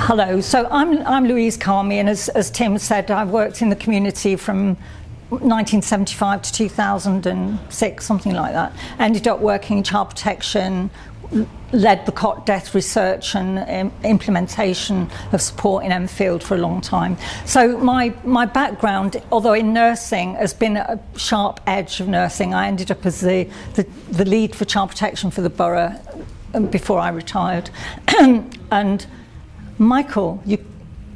Hello, so I'm Louise Carmi, and as Tim said, I've worked in the community from 1975 to 2006, something like that. Ended up working in child protection, led the cot death research and implementation of support in Enfield for a long time. So my background, although in nursing, has been a sharp edge of nursing. I ended up as the lead for child protection for the borough before I retired. And Michael,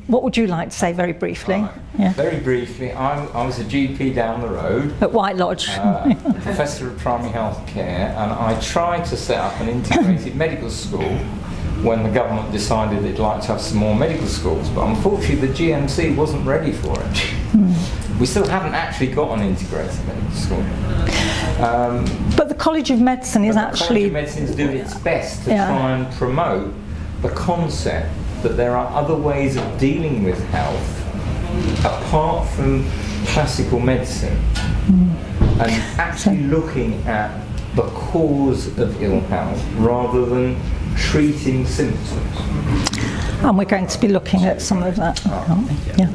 what would you like to say very briefly? Yeah. Very briefly, I was a GP down the road. At White Lodge. Professor of primary health care, and I tried to set up an integrated medical school when the government decided they'd like to have some more medical schools, but unfortunately the GMC wasn't ready for it. We still haven't actually got an integrated medical school. But the College of Medicine is actually... The College of Medicine is doing its best to try and promote the concept that there are other ways of dealing with health apart from classical medicine, and actually looking at the cause of ill health rather than treating symptoms. And we're going to be looking at some of that, aren't we? Yeah.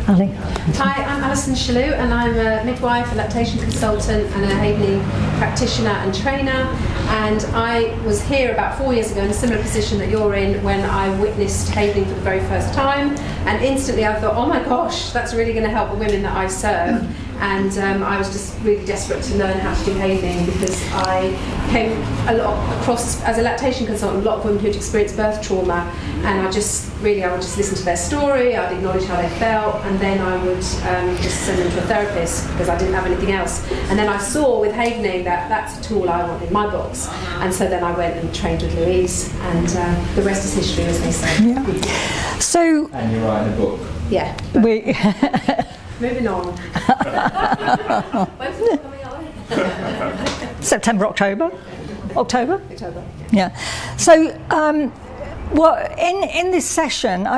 Ali. Hi, I'm Alison, Shaloe, and I'm a midwife, a lactation consultant, and a Havening practitioner and trainer. And I was here about 4 years ago in a similar position that you're in when I witnessed Havening for the very first time. And instantly I thought, oh my gosh, that's really going to help the women that I serve. And I was just really desperate to learn how to do Havening, because I came a lot across, as a lactation consultant, a lot of women who'd experienced birth trauma, and I would just listen to their story, I'd acknowledge how they felt, and then I would just send them to a therapist because I didn't have anything else. And then I saw with Havening that that's a tool I want in my box, and so then I went and trained with Louise, and the rest is history, as they say. Yeah. So. And you're writing a book. Yeah. We. Moving on. When's it coming out? September, October. October. Yeah. So, in this session,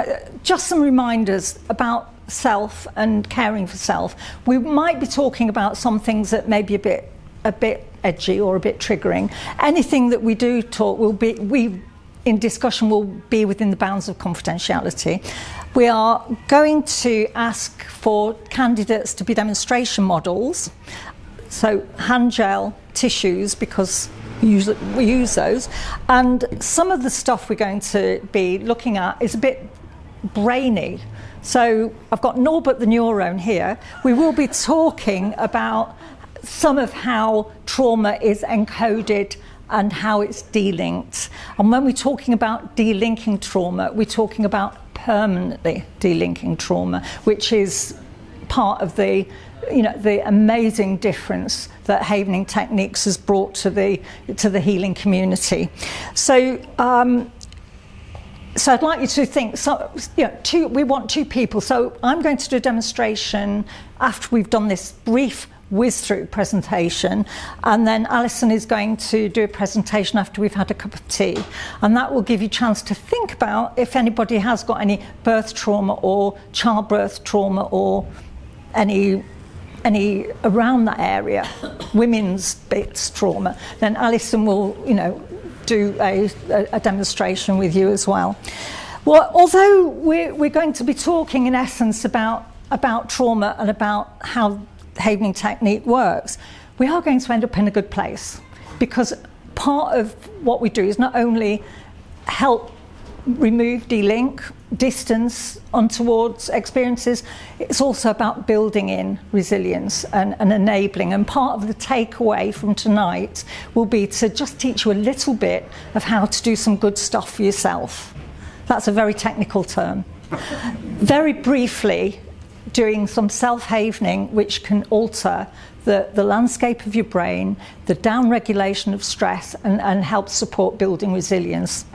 just some reminders about self and caring for self. We might be talking about some things that may be a bit edgy or a bit triggering. Anything that we do talk in discussion will be within the bounds of confidentiality. We are going to ask for candidates to be demonstration models, so hand gel, tissues, because we use those, and some of the stuff we're going to be looking at is a bit brainy. So I've got Norbert the neurone here. We will be talking about some of how trauma is encoded and how it's delinked. And when we're talking about delinking trauma, we're talking about permanently delinking trauma, which is part of the amazing difference that Havening Techniques has brought to the healing community. So, so I'd like you to think. So, we want two people. So I'm going to do a demonstration after we've done this brief whiz-through presentation, and then Alison is going to do a presentation after we've had a cup of tea, and that will give you a chance to think about if anybody has got any birth trauma or childbirth trauma or any around that area, women's bits trauma. Then Alison will do a demonstration with you as well. Well, although we're going to be talking in essence about trauma and about how Havening technique works, we are going to end up in a good place, because part of what we do is not only help remove, delink, distance untowards experiences, it's also about building in resilience and enabling. And part of the takeaway from tonight will be to just teach you a little bit of how to do some good stuff for yourself. That's a very technical term. Very briefly, doing some self-havening, which can alter the landscape of your brain, the down-regulation of stress, and help support building resilience.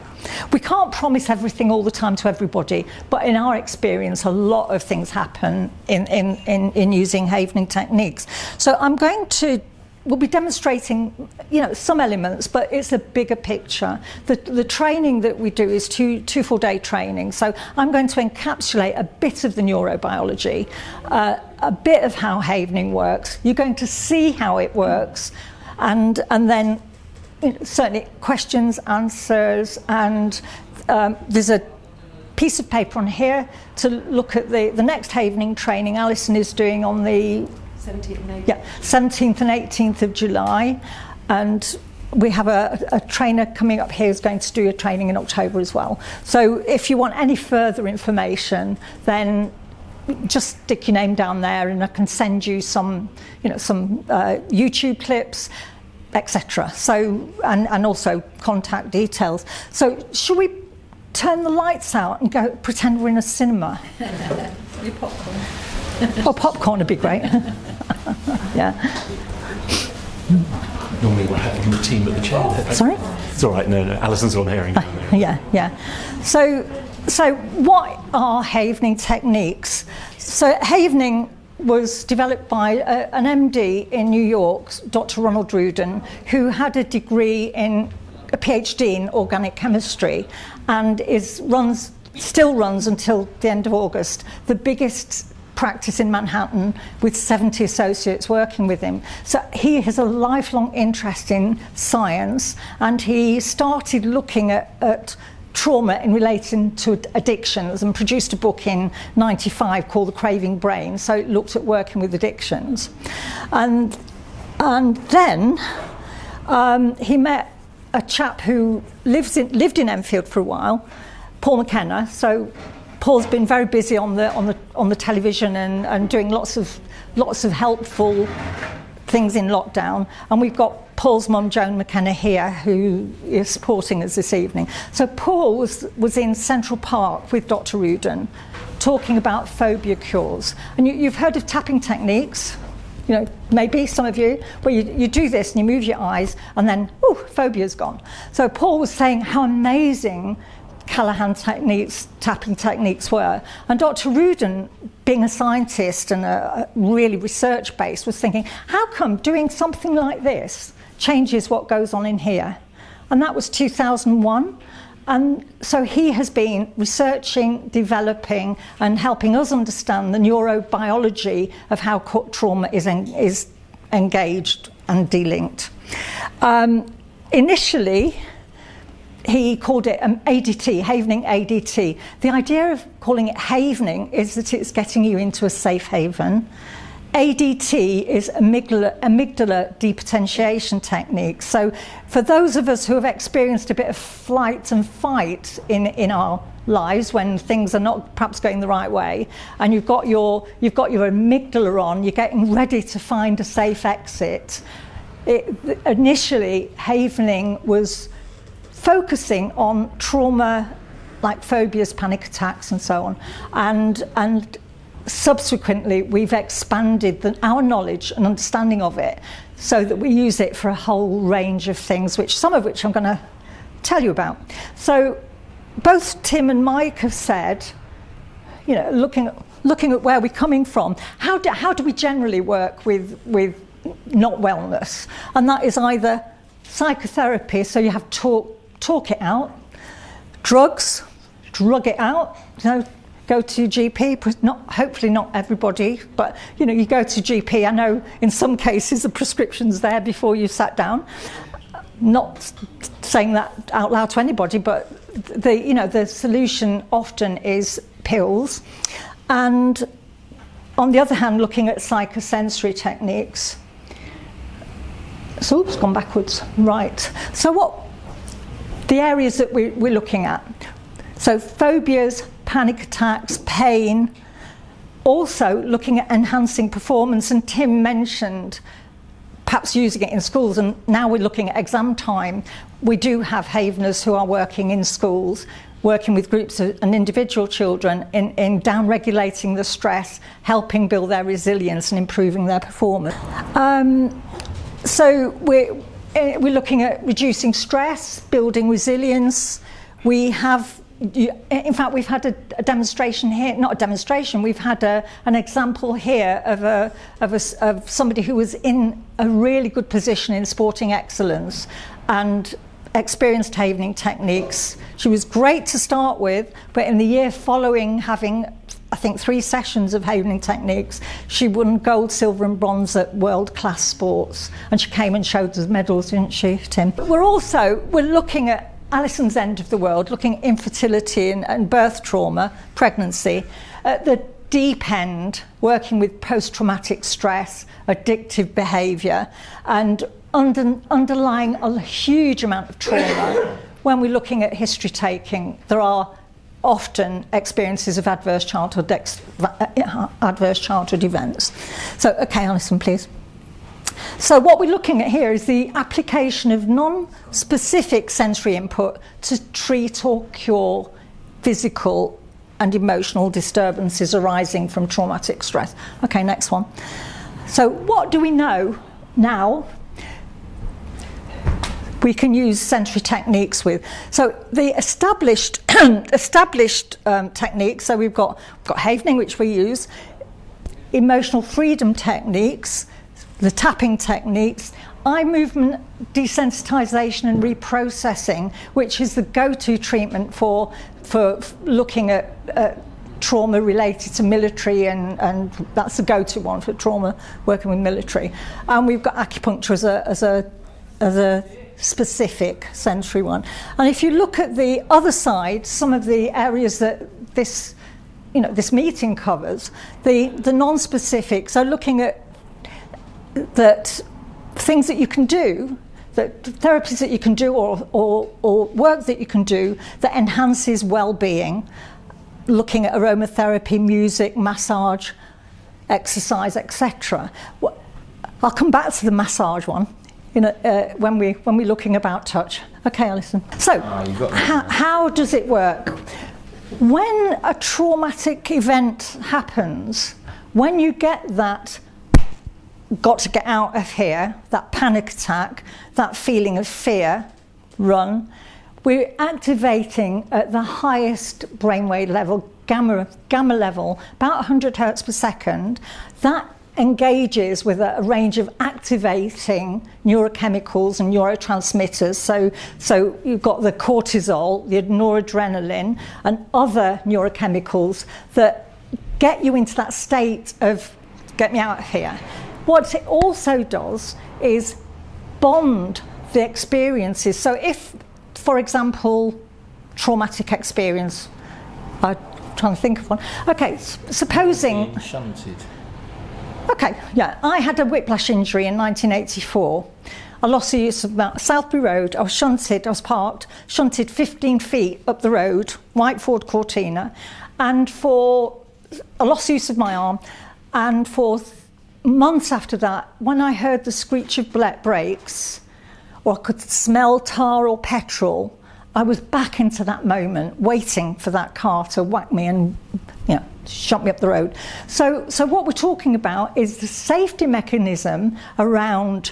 We can't promise everything all the time to everybody, but in our experience, a lot of things happen in using havening techniques. So we'll be demonstrating, some elements, but it's a bigger picture. The training that we do is two full-day training. So I'm going to encapsulate a bit of the neurobiology, a bit of how havening works. You're going to see how it works, and then certainly questions, answers, and there's a piece of paper on here to look at the next havening training Alison is doing on the 17th and 18th of July, and we have a trainer coming up here who's going to do a training in October as well. So if you want any further information, then just stick your name down there, and I can send you some YouTube clips, etc. So and also contact details. So should we turn the lights out and go pretend we're in a cinema? Your popcorn. Oh, popcorn would be great. Yeah. Normally we're having the team at the chair. Sorry? It's all right, no, Alison's on hearing. Yeah. So what are havening techniques? So havening was developed by an MD in New York, Dr Ronald Ruden, who had a PhD in organic chemistry, and still runs until the end of August, the biggest practice in Manhattan, with 70 associates working with him. So he has a lifelong interest in science, and he started looking at trauma in relation to addictions, and produced a book in '95 called The Craving Brain. So it looked at working with addictions, and then he met a chap who lived in Enfield for a while, Paul McKenna. So Paul's been very busy on the television and doing lots of helpful things in lockdown, and we've got Paul's mum, Joan McKenna, here, who is supporting us this evening. So Paul was in Central Park with Dr Ruden, talking about phobia cures. And you've heard of tapping techniques, maybe some of you, where you do this and you move your eyes and then, phobia's gone. So Paul was saying how amazing Callahan techniques, tapping techniques were. And Dr Ruden, being a scientist and a really research-based, was thinking, how come doing something like this changes what goes on in here? And that was 2001. And so he has been researching, developing, and helping us understand the neurobiology of how trauma is engaged and delinked. Initially, he called it ADT, havening ADT. The idea of calling it havening is that it's getting you into a safe haven. ADT is amygdala depotentiation technique. So for those of us who have experienced a bit of flight and fight in our lives when things are not perhaps going the right way, and you've got your amygdala on, you're getting ready to find a safe exit. Initially, havening was focusing on trauma like phobias, panic attacks, and so on. And subsequently, we've expanded our knowledge and understanding of it so that we use it for a whole range of things, some of which I'm going to tell you about. So both Tim and Mike have said, looking at where we're coming from, how do we generally work with not wellness? And that is either psychotherapy, so you have talk it out, drugs, drug it out, go to GP, hopefully not everybody, but you go to GP. I know in some cases the prescription's there before you sat down. Not saying that out loud to anybody, but the solution often is pills. And on the other hand, looking at psychosensory techniques. So it's gone backwards. Right. So what the areas that we're looking at? So phobias, panic attacks, pain, also looking at enhancing performance, and Tim mentioned perhaps using it in schools, and now we're looking at exam time. We do have haveners who are working in schools, working with groups and individual children in down-regulating the stress, helping build their resilience and improving their performance. So we're looking at reducing stress, building resilience. In fact, we've had a demonstration here, not a demonstration, we've had an example here of somebody who was in a really good position in sporting excellence and experienced havening techniques. She was great to start with, but in the year following having, I think, 3 sessions of havening techniques, she won gold, silver and bronze at world-class sports. And she came and showed us medals, didn't she, Tim? But we're looking at Alison's end of the world, looking at infertility and birth trauma, pregnancy. At the deep end, working with post-traumatic stress, addictive behaviour, and underlying a huge amount of trauma. When we're looking at history taking, there are often experiences of adverse childhood events. So, okay, Alison, please. So what we're looking at here is the application of non-specific sensory input to treat or cure physical and emotional disturbances arising from traumatic stress. Okay, next one. So what do we know now we can use sensory techniques with? So the established techniques, so we've got Havening, which we use, emotional freedom techniques, the tapping techniques, eye movement desensitization and reprocessing, which is the go-to treatment for looking at trauma related to military, and that's the go-to one for trauma working with military. And we've got acupuncture as a specific sensory one. And if you look at the other side, some of the areas that this meeting covers, the non-specific, so looking at that things that you can do, that therapies that you can do or work that you can do that enhances well-being, looking at aromatherapy, music, massage, exercise, etc. I'll come back to the massage one when we're looking about touch. Okay, Alison. So how does it work? When a traumatic event happens, when you get that got to get out of here, that panic attack, that feeling of fear, run, we're activating at the highest brainwave level, gamma level, about 100 hertz per second. That engages with a range of activating neurochemicals and neurotransmitters. So you've got the cortisol, the noradrenaline, and other neurochemicals that get you into that state of get me out of here. What it also does is bond the experiences. So if, for example, traumatic experience, I'm trying to think of one. Okay, supposing... Being shunted. Okay, yeah, I had a whiplash injury in 1984. I lost the use of Southbury Road. I was shunted, I was parked, shunted 15 feet up the road, white Ford Cortina, and I lost the use of my arm, and for months after that, when I heard the screech of brakes, or I could smell tar or petrol, I was back into that moment, waiting for that car to whack me and shot me up the road. So what we're talking about is the safety mechanism around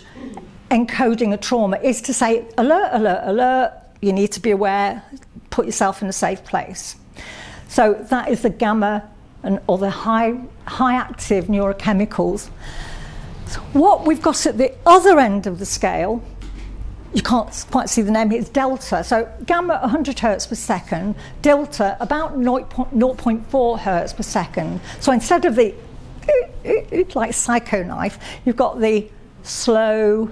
encoding a trauma is to say, alert, alert, alert, you need to be aware, put yourself in a safe place. So that is the gamma or the high active neurochemicals. So what we've got at the other end of the scale, you can't quite see the name, it's delta. So gamma 100 hertz per second, delta about 0.4 hertz per second. So instead of the like psycho knife, you've got the slow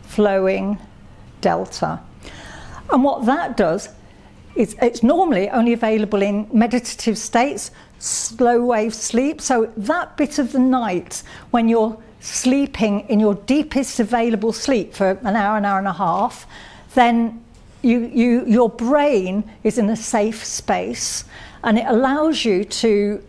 flowing delta. And what that does is it's normally only available in meditative states, slow wave sleep. So that bit of the night when you're sleeping in your deepest available sleep for an hour and a half, then your brain is in a safe space, and it allows you to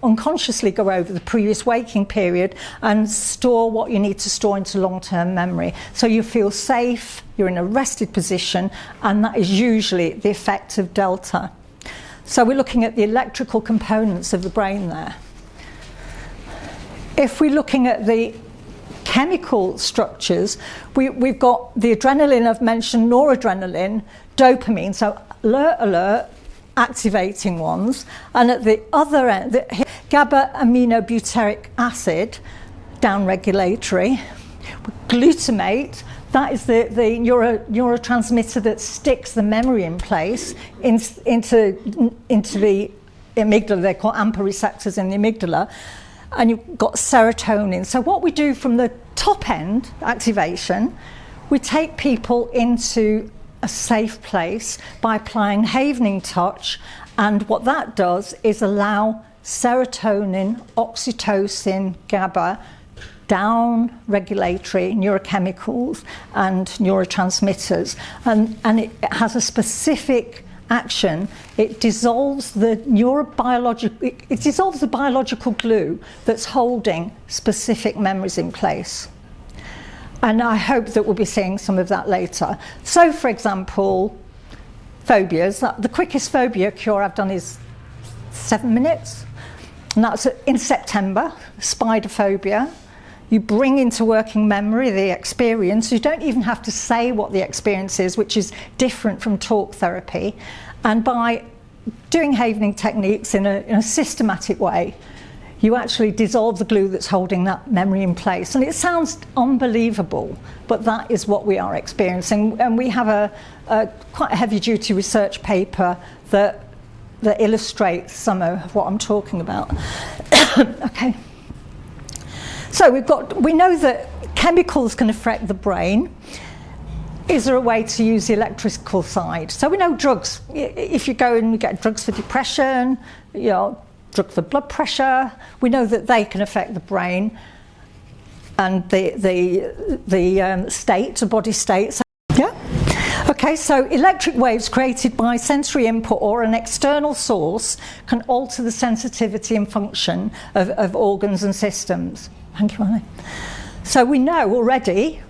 unconsciously go over the previous waking period and store what you need to store into long-term memory. So you feel safe, you're in a rested position, and that is usually the effect of delta. So we're looking at the electrical components of the brain there. If we're looking at the chemical structures, we've got the adrenaline I've mentioned, noradrenaline, dopamine, so alert, alert, activating ones, and at the other end, the GABA aminobutyric acid, downregulatory, glutamate, that is the neurotransmitter that sticks the memory in place into the amygdala. They're called AMPA receptors in the amygdala. And you've got serotonin. So what we do from the top end, activation, we take people into a safe place by applying havening touch, and what that does is allow serotonin, oxytocin, GABA, down regulatory neurochemicals and neurotransmitters, and it has a specific action. It dissolves the it dissolves the biological glue that's holding specific memories in place. And I hope that we'll be seeing some of that later. So, for example, phobias. The quickest phobia cure I've done is 7 minutes, and that's in September. Spider phobia. You bring into working memory the experience. You don't even have to say what the experience is, which is different from talk therapy. And by doing havening techniques in a systematic way, you actually dissolve the glue that's holding that memory in place. And it sounds unbelievable, but that is what we are experiencing. And we have a quite a heavy-duty research paper that illustrates some of what I'm talking about. Okay. So we know that chemicals can affect the brain. Is there a way to use the electrical side? So we know drugs. If you go and you get drugs for depression, drug for blood pressure, we know that they can affect the brain and the state, the body state. So, yeah. Okay, so electric waves created by sensory input or an external source can alter the sensitivity and function of organs and systems. Thank you, Annie. So we know already,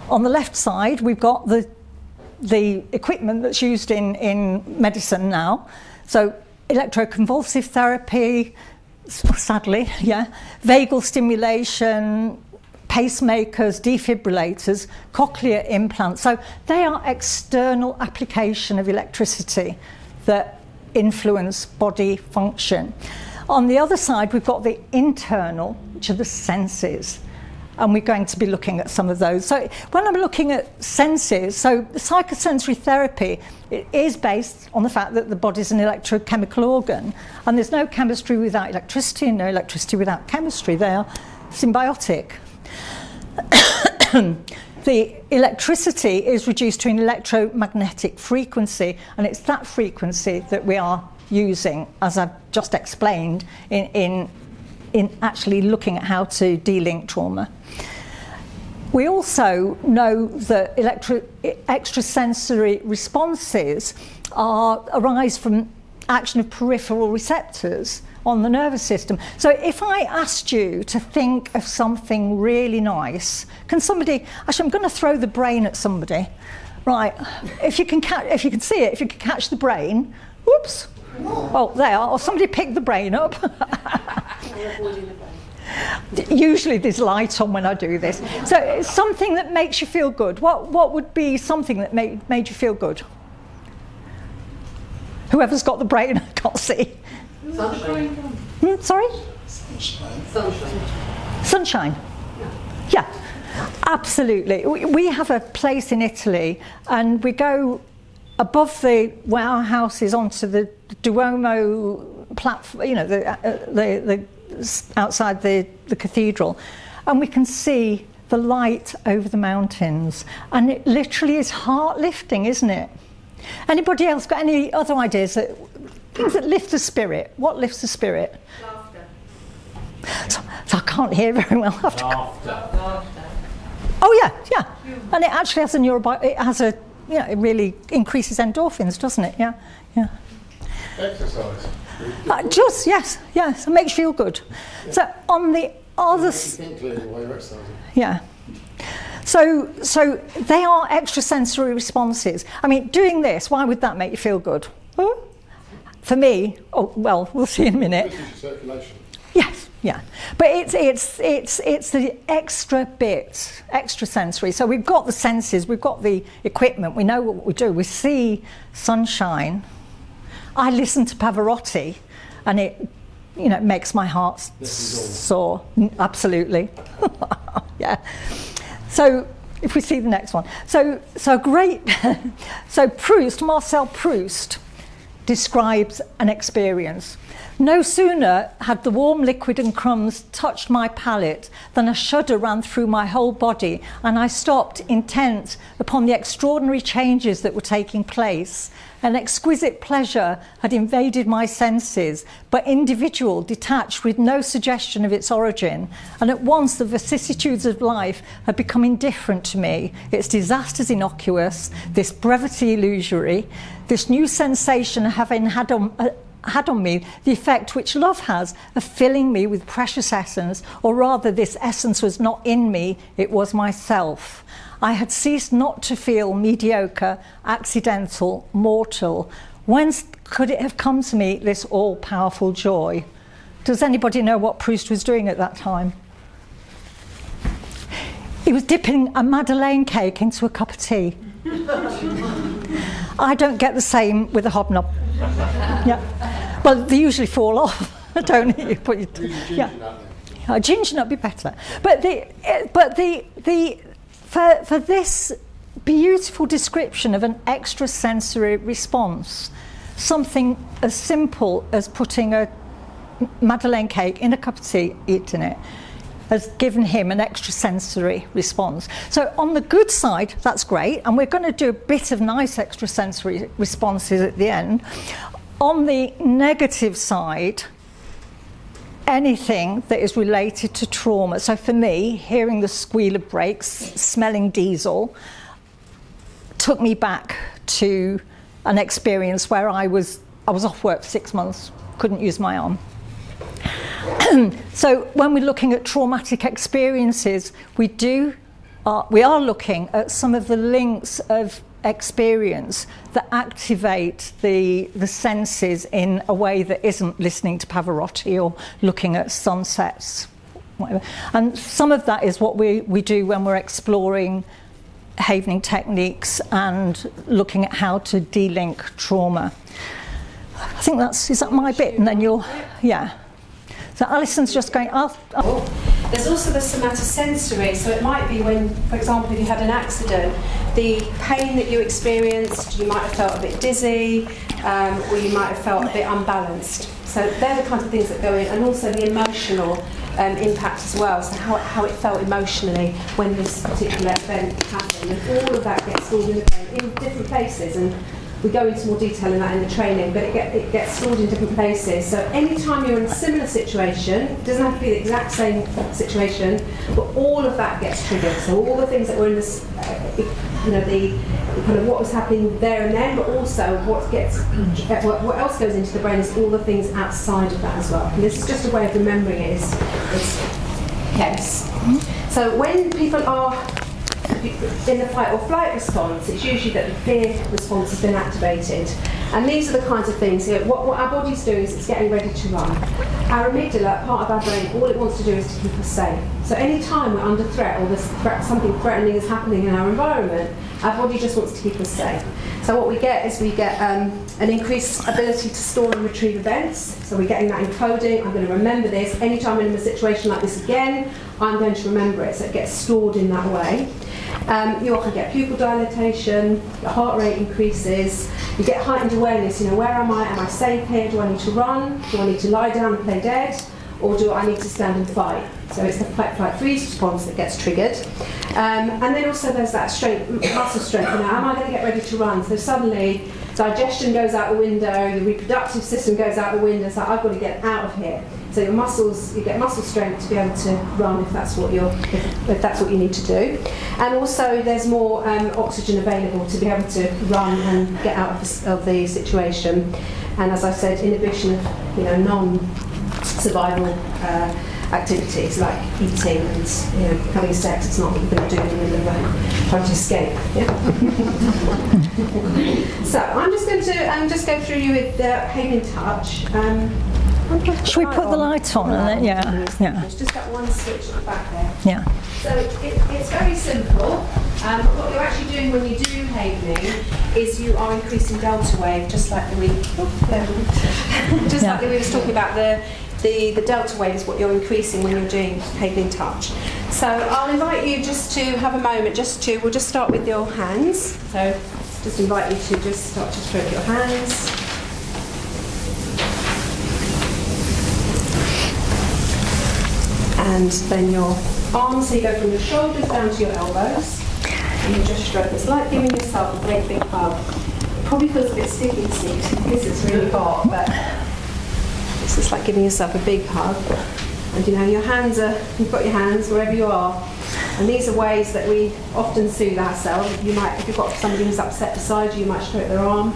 on the left side, we've got the equipment that's used in medicine now. So electroconvulsive therapy, sadly, yeah, vagal stimulation, pacemakers, defibrillators, cochlear implants. So they are external application of electricity that influence body function. On the other side, we've got the internal, which are the senses. And we're going to be looking at some of those. So when I'm looking at senses, so psychosensory therapy, it is based on the fact that the body's an electrochemical organ, and there's no chemistry without electricity and no electricity without chemistry. They are symbiotic. The electricity is reduced to an electromagnetic frequency, and it's that frequency that we are using, as I've just explained, in actually looking at how to de-link trauma. We also know that extrasensory responses arise from action of peripheral receptors on the nervous system. So if I asked you to think of something really nice, can somebody, actually I'm going to throw the brain at somebody. Right, if you can see it, if you can catch the brain, whoops, oh there, or somebody pick the brain up. Usually there's light on when I do this. So it's something that makes you feel good. What would be something that made you feel good? Whoever's got the brain, I can't see. Sunshine. Sorry? Sunshine. Yeah, absolutely. We have a place in Italy, and we go above where our house is onto the Duomo platform, the outside the cathedral, and we can see the light over the mountains, and it literally is heart-lifting, isn't it? Anybody else got any other ideas, things that lift the spirit? What lifts the spirit? Laughter. So I can't hear very well. Laughter. Oh yeah, and it actually has it really increases endorphins, doesn't it? Yeah. Exercise. Yes, it makes you feel good. Yeah. So on the other side, yeah. So they are extrasensory responses. I mean, doing this, why would that make you feel good? Huh? For me, we'll see in a minute. This is your circulation. Yes, yeah. But it's the extra bit, extrasensory. So we've got the senses, we've got the equipment, we know what we do. We see sunshine. I listen to Pavarotti, and it makes my heart soar. Absolutely. Yeah. So if we see the next one. So great. So Marcel Proust describes an experience. No sooner had the warm liquid and crumbs touched my palate than a shudder ran through my whole body, and I stopped, intent upon the extraordinary changes that were taking place. An exquisite pleasure had invaded my senses, but individual, detached, with no suggestion of its origin, and at once the vicissitudes of life had become indifferent to me, its disasters innocuous, this brevity illusory, this new sensation having had on me the effect which love has of filling me with precious essence, or rather this essence was not in me, it was myself. I had ceased not to feel mediocre, accidental, mortal. Whence could it have come to me, this all-powerful joy? Does anybody know what Proust was doing at that time? He was dipping a Madeleine cake into a cup of tea. I don't get the same with a hobnob. Yeah. Well, they usually fall off, don't you? Ginger nut be better. But for this beautiful description of an extrasensory response, something as simple as putting a Madeleine cake in a cup of tea, eating it, has given him an extrasensory response. So on the good side, that's great, and we're going to do a bit of nice extrasensory responses at the end. On the negative side, anything that is related to trauma. So for me, hearing the squeal of brakes, smelling diesel, took me back to an experience where I was off work for 6 months, couldn't use my arm. So when we're looking at traumatic experiences, we are looking at some of the links of experience that activate the senses in a way that isn't listening to Pavarotti or looking at sunsets, whatever. And some of that is what we do when we're exploring havening techniques and looking at how to de-link trauma. I think is that my bit, and then yeah. So Alison's just going, There's also the somatosensory, so it might be when, for example, if you had an accident, the pain that you experienced, you might have felt a bit dizzy, or you might have felt a bit unbalanced. So they're the kinds of things that go in, and also the emotional impact as well, so how it felt emotionally when this particular event happened. And all of that gets stored in the brain in different places, and we go into more detail in that in the training, but it gets stored in different places. So anytime you're in a similar situation, it doesn't have to be the exact same situation, but all of that gets triggered. So all the things that were in this, the kind of what was happening there and then, but also what else goes into the brain is all the things outside of that as well. And this is just a way of remembering it. It's case. So when people are in the fight or flight response, it's usually that the fear response has been activated. And these are the kinds of things, what our body's doing is it's getting ready to run. Our amygdala, part of our brain, all it wants to do is to keep us safe. So any time we're under threat or there's something threatening is happening in our environment, our body just wants to keep us safe. So what we get is an increased ability to store and retrieve events. So we're getting that encoding. I'm going to remember this. Anytime I'm in a situation like this again, I'm going to remember it. So it gets stored in that way. You often get pupil dilatation, your heart rate increases, you get heightened awareness, where am I? Am I safe here? Do I need to run? Do I need to lie down and play dead? Or do I need to stand and fight? So it's the fight, flight, freeze response that gets triggered. And then also there's that muscle strength. Am I going to get ready to run? So suddenly digestion goes out the window, your reproductive system goes out the window, so I've got to get out of here. So your muscles, you get muscle strength to be able to run if that's what if that's what you need to do. And also there's more oxygen available to be able to run and get out of the situation. And as I said, inhibition of non-survival activities like eating and having sex. It's not what you're going to do in the middle of trying to escape. Yeah? So I'm just going to just go through you with the Haven Touch. Should we put the light on? And then, There's just that one switch at the back there. Yeah. So it's very simple. What you're actually doing when you do havening is you are increasing delta wave, just like we like we were talking about. The delta wave is what you're increasing when you're doing havening touch. So I'll invite you just to have a moment. We'll just start with your hands. So just invite you to just start to stroke your hands. And then your arms, so you go from your shoulders down to your elbows. And you just stroke. It's like giving yourself a great big hug. It probably feels a bit sticky because it's really hot, but it's just like giving yourself a big hug. And you know, your hands are, you've got your hands wherever you are. And these are ways that we often soothe ourselves. You might, if you've got somebody who's upset beside you, you might stroke their arm.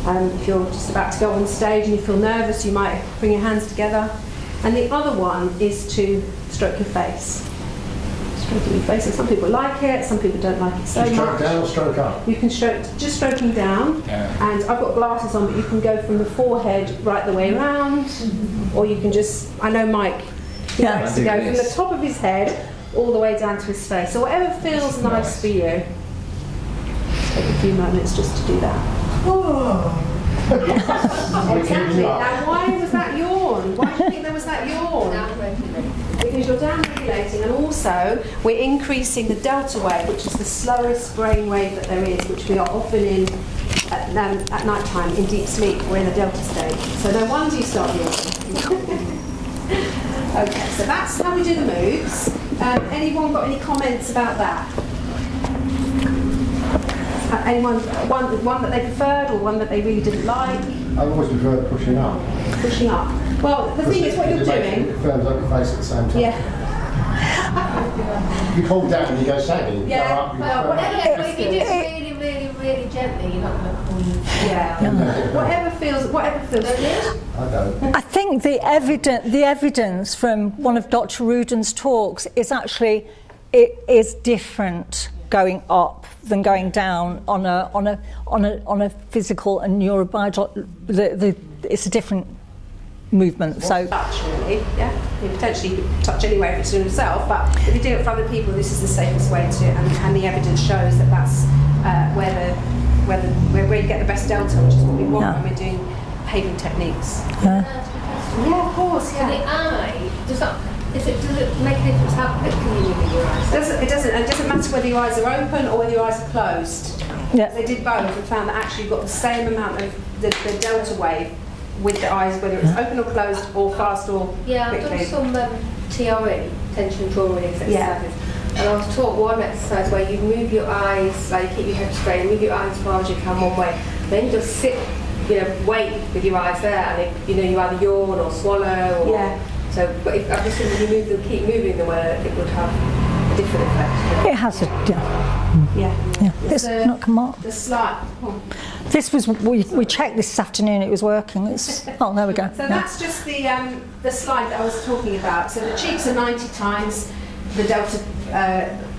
If you're just about to go on stage and you feel nervous, you might bring your hands together. And the other one is to stroke your face. Stroking your face, and some people like it, some people don't like it so much. Stroke down or stroke up? You can stroke, just stroking down, and I've got glasses on, but you can go from the forehead right the way around, or you can just, I know Mike, he likes to go from the top of his head all the way down to his face. So whatever feels nice for you. Take a few moments just to do that. Exactly. Now, why was that yawn? Why do you think there was that yawn? Because you're down-regulating, and also we're increasing the delta wave, which is the slowest brain wave that there is, which we are often in at night time in deep sleep. We're in a delta state. So no wonder you start yawning. Okay, so that's how we do the moves. Anyone got any comments about that? Anyone, one that they preferred or one that they really didn't like? I always prefer pushing up. Pushing up. Well, the thing is, what you're doing. It firms up your face at the same time. Yeah. You pull down and you go sagging. Yeah. Go up, you Well, go whatever up. feels If you do it really, really, really gently, you're not going to pull you. Yeah. Whatever feels good. I don't. I think the evidence from one of Dr. Ruden's talks is actually it is different going up than going down on a physical and neurobiological. It's a different movement. So Touch, really. Yeah. You potentially could touch anywhere if it's doing yourself, but if you do it for other people, this is the safest way to. And the evidence shows that that's where you get the best delta, which is what we want when we're doing behavioural techniques. Yeah, of course. So the eye, does it make a difference how quickly you move with your eyes? It doesn't matter whether your eyes are open or whether your eyes are closed. Yeah. They did both and found that actually you've got the same amount of the delta wave with the eyes, whether it's open or closed or fast or Yeah, I've quickly. done some TRE, tension trauma release exercises. Yeah. And I was taught one exercise where you move your eyes, like you keep your head straight, move your eyes as far as you can one way. Then you just sit, wait with your eyes there, and you either yawn or swallow. Or, Yeah. So, but if I just think when you move them, keep moving them, it would have a different effect. it has a Yeah. It's not come up. The slight. This was we checked this afternoon. It was working. Oh, there we go. So that's just the slide that I was talking about. So the cheeks are 90 times, the delta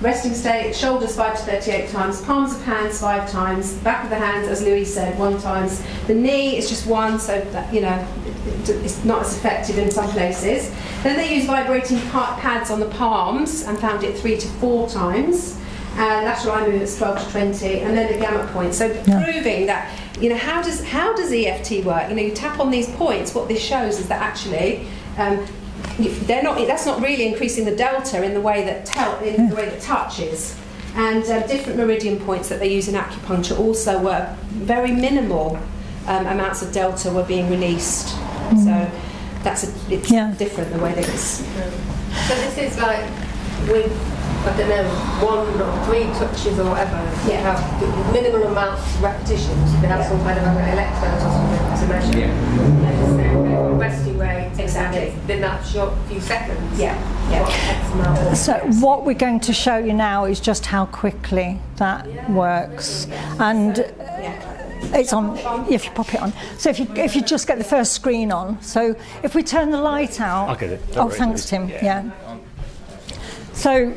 resting state, shoulders 5 to 38 times, palms of hands 5 times, back of the hands, as Louise said, 1 times. The knee is just 1, so that, it's not as effective in some places. Then they use vibrating pads on the palms and found it 3 to 4 times. Lateral eye movements 12 to 20, and then the gamma point. So proving that, how does EFT work? You tap on these points. What this shows is that actually that's not really increasing the delta in the way that touch is. And different meridian points that they use in acupuncture also were very minimal amounts of delta were being released. So it's different the way that it's. So this is like with, I don't know, 1 or 3 touches or whatever. You have minimal amounts of repetitions. They have some kind of electrode or something to measure. Yeah. Resting rate. Exactly. Then that short few seconds. Yeah. What X amount. So what we're going to show you now is just how quickly that works, and it's on. If you pop it on, so if you just get the first screen on. So if we turn the light out. I'll get it. Oh, thanks, Tim. Yeah. So.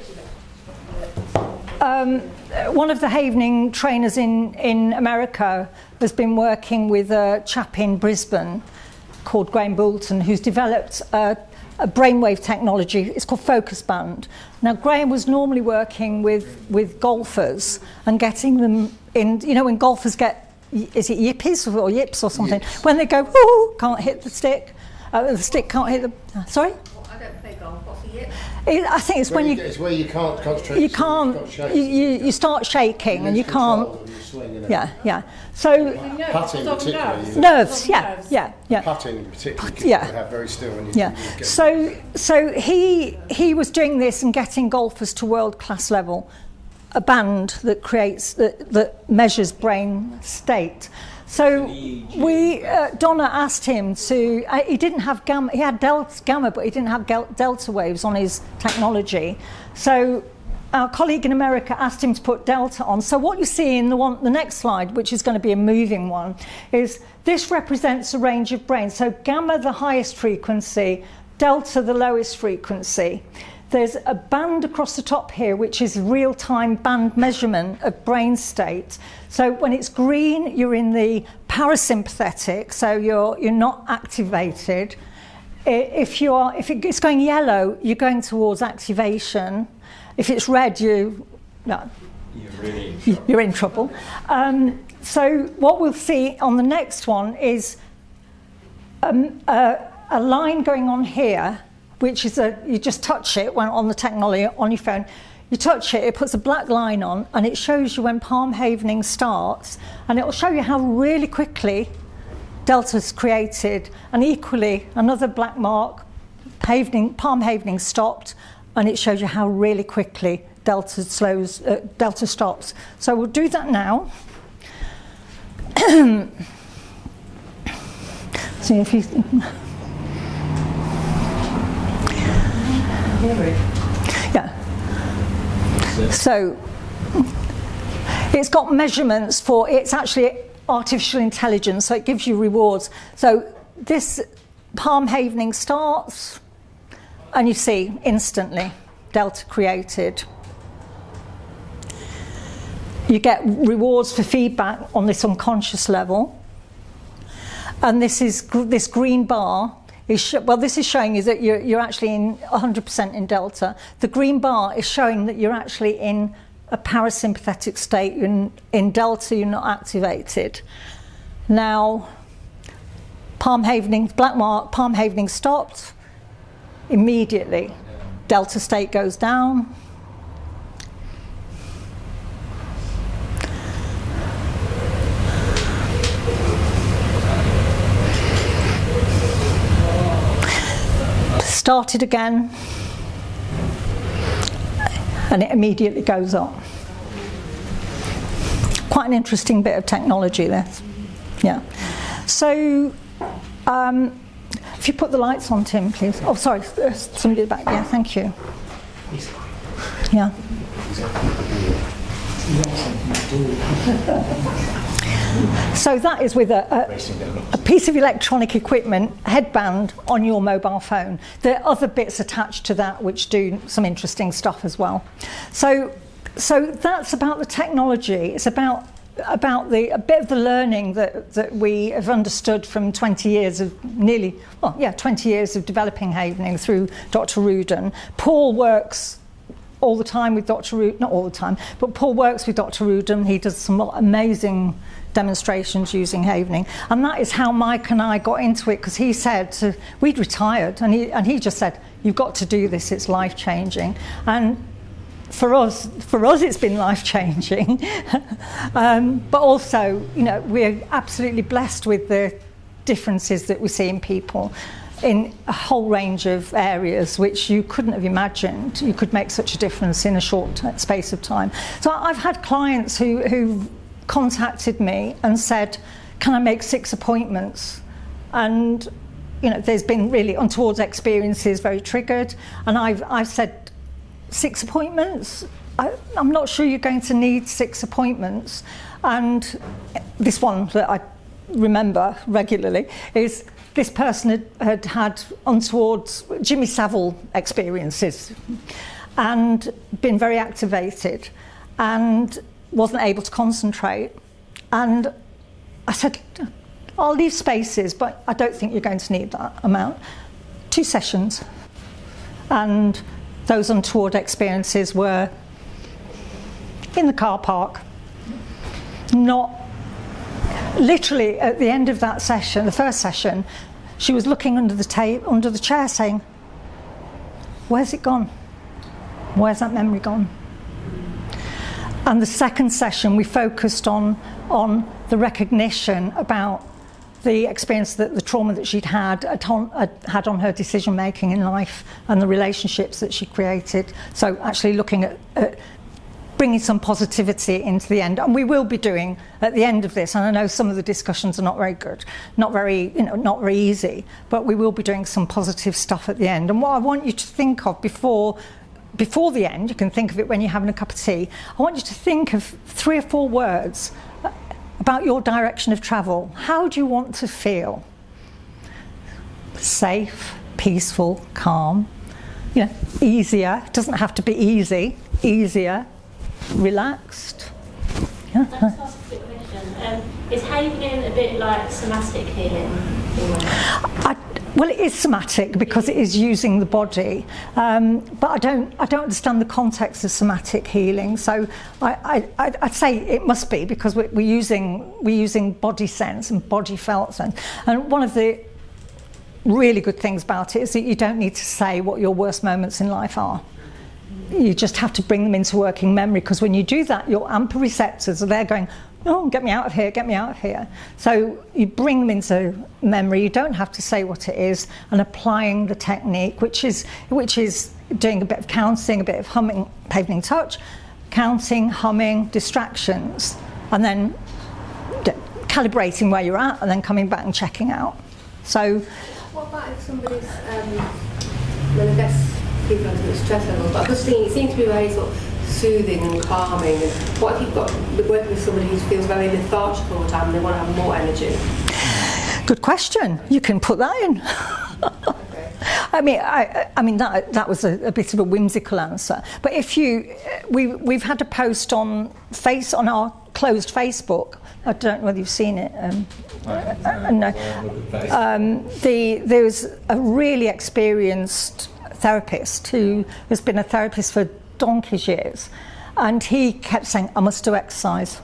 One of the Havening trainers in America has been working with a chap in Brisbane called Graham Boulton, who's developed a brainwave technology. It's called focus band. Now, Graham was normally working with golfers and getting them in, when golfers get, is it yippies or yips or something? Yips. When they go, whoo, can't hit the stick can't hit the, sorry? I don't play golf. What's a yip? I think it's when you It's where you can't concentrate. you can't you start shaking and you can't swing. Yeah. So Putting particularly. nerves. Yeah. Putting particularly. Yeah. You have very still when you. Yeah. So he was doing this and getting golfers to world class level, a band that creates that measures brain state. So Donna asked him to. He didn't have gamma. He had gamma, but he didn't have delta waves on his technology. So our colleague in America asked him to put delta on. So what you see in the next slide, which is going to be a moving one, is this represents a range of brains. So gamma, the highest frequency, delta, the lowest frequency. There's a band across the top here, which is real-time band measurement of brain state. So when it's green, you're in the parasympathetic, so you're not activated. If it's going yellow, you're going towards activation. If it's red, you're in trouble. So what we'll see on the next one is a line going on here, which is you just touch it when on the technology on your phone. You touch it, it puts a black line on, and it shows you when palm havening starts, and it will show you how really quickly delta's created, and equally another black mark, palm havening stopped, and it shows you how really quickly delta stops. So we'll do that now. See if you. Yeah. So it's got measurements for, it's actually artificial intelligence, so it gives you rewards. So this palm havening starts, and you see instantly delta created. You get rewards for feedback on this unconscious level, and this green bar this is showing you that you're actually in 100% in delta. The green bar is showing that you're actually in a parasympathetic state. In delta, you're not activated. Now, palm havening, black mark, palm havening stopped. Immediately, delta state goes down. Started again, and it immediately goes up. Quite an interesting bit of technology there. Yeah. So, if you put the lights on, Tim, please. Oh, sorry, somebody at the back. Yeah, thank you. Yeah. So that is with a piece of electronic equipment, headband on your mobile phone. There are other bits attached to that which do some interesting stuff as well. So that's about the technology. It's about a bit of the learning that we have understood from 20 years of 20 years of developing havening through Dr. Ruden. Paul works all the time with Dr. Ruden, not all the time, but Paul works with Dr. Ruden. He does some amazing demonstrations using havening, and that is how Mike and I got into it, because he said we'd retired, and he just said, you've got to do this, it's life-changing. And for us it's been life-changing. But also, we're absolutely blessed with the differences that we see in people in a whole range of areas which you couldn't have imagined you could make such a difference in a short space of time. So I've had clients who contacted me and said, can I make 6 appointments? And there's been really untoward experiences, very triggered, and I've said, 6 appointments? I'm not sure you're going to need 6 appointments. And this one that I remember regularly is this person had untoward Jimmy Savile experiences and been very activated and wasn't able to concentrate. And I said, I'll leave spaces, but I don't think you're going to need that amount. 2 sessions. And those untoward experiences were in the car park. Not literally at the end of that session, the first session, she was looking under the chair saying, where's it gone? Where's that memory gone? And the second session, we focused on the recognition about the experience that the trauma that she'd had on her decision making in life and the relationships that she created. So actually looking at bringing some positivity into the end. And we will be doing at the end of this, and I know some of the discussions are not very good, not very easy, but we will be doing some positive stuff at the end. And what I want you to think of before the end, you can think of it when you're having a cup of tea, I want you to think of 3 or 4 words about your direction of travel. How do you want to feel? Safe, peaceful, calm, easier, it doesn't have to be easy, easier, relaxed. Yeah. Can I just ask a quick question? Is havening a bit like somatic healing? Well, it is somatic because it is using the body, but I don't understand the context of somatic healing. So I'd say it must be because we're using body sense and body felt sense. And one of the really good things about it is that you don't need to say what your worst moments in life are. You just have to bring them into working memory, because when you do that, your AMPA receptors are there going, oh, get me out of here, get me out of here. So you bring them into memory. You don't have to say what it is, and applying the technique, which is doing a bit of counting, a bit of humming, paving touch, counting, humming, distractions, and then calibrating where you're at, and then coming back and checking out. So, what about if somebody's, well, I guess people have a bit of stress level, but I was thinking it seems to be very sort of soothing and calming. And what if you've got working with somebody who feels very lethargic all the time and they want to have more energy? Good question. You can put that in. Okay. I mean that was a bit of a whimsical answer. But if we've had a post on our closed Facebook. I don't know whether you've seen it. No. There was a really experienced therapist who has been a therapist for donkey's years, and he kept saying, I must do exercise.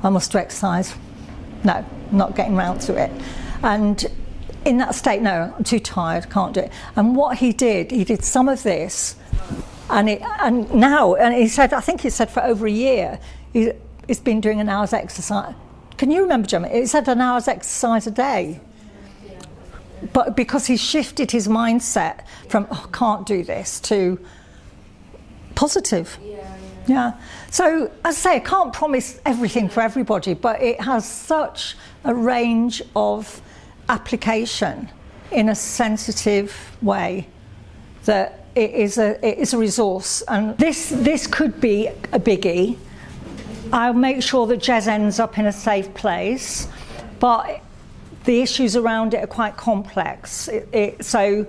No, I'm not getting round to it. And in that state, no, I'm too tired, can't do it. And what he did some of this, and he said, I think he said for over a year, he's been doing an hour's exercise. Can you remember, Gemma? He said an hour's exercise a day. But because he shifted his mindset from, oh, can't do this, to positive. Yeah. So, as I say, I can't promise everything for everybody, but it has such a range of application in a sensitive way that it is a resource. And this could be a biggie. I'll make sure that Jez ends up in a safe place, but the issues around it are quite complex. So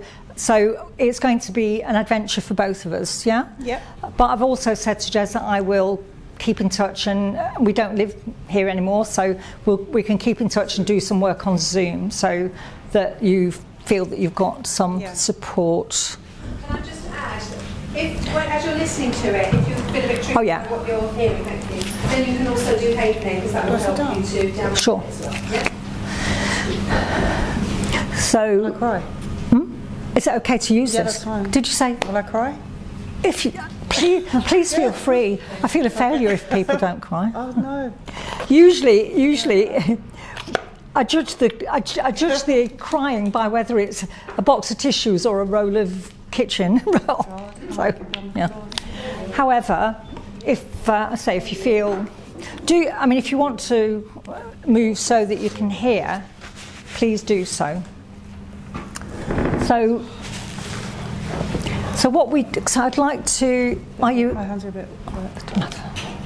it's going to be an adventure for both of us, yeah? Yep. But I've also said to Jez that I will keep in touch, and we don't live here anymore, so we can keep in touch and do some work on Zoom so that you feel that you've got some support. Can I just add, as you're listening to it, if you feel a bit tricky what you're hearing, then you can also do havening, because that will help you to download Sure. it as well. Yeah? So, Will I cry? is it okay to use Yeah, this? that's fine. Did you say? Will I cry? If you, please feel free. I feel a failure if people don't cry. Oh no. Usually, I judge the crying by whether it's a box of tissues or a roll of kitchen roll. So, yeah. However, if you feel, if you want to move so that you can hear, please do so. So I'd like to. Are you? My hands are a bit wet.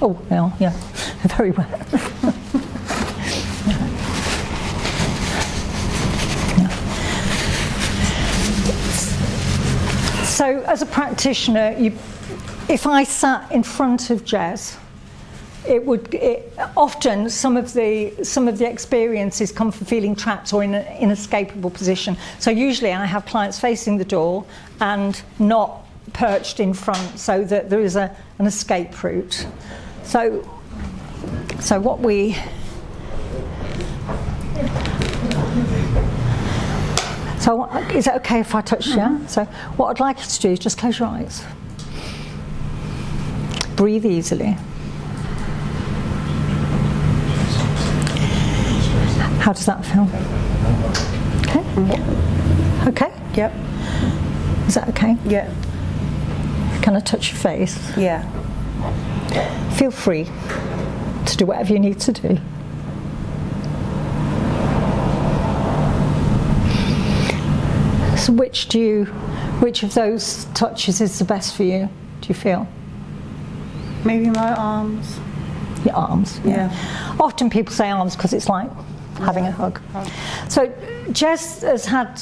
Oh, yeah, very wet. So, as a practitioner, if I sat in front of Jez, often some of the experiences come from feeling trapped or in an inescapable position. So usually I have clients facing the door and not perched in front, so that there is an escape route. So what we. So is it okay if I touch? Yeah. So what I'd like you to do is just close your eyes. Breathe easily. How does that feel? Okay. Okay? Yep. Is that okay? Yeah. Can I touch your face? Yeah. Feel free to do whatever you need to do. So which of those touches is the best for you, do you feel? Maybe my arms. Your arms? Yeah. Often people say arms because it's like having a hug. So Jez has had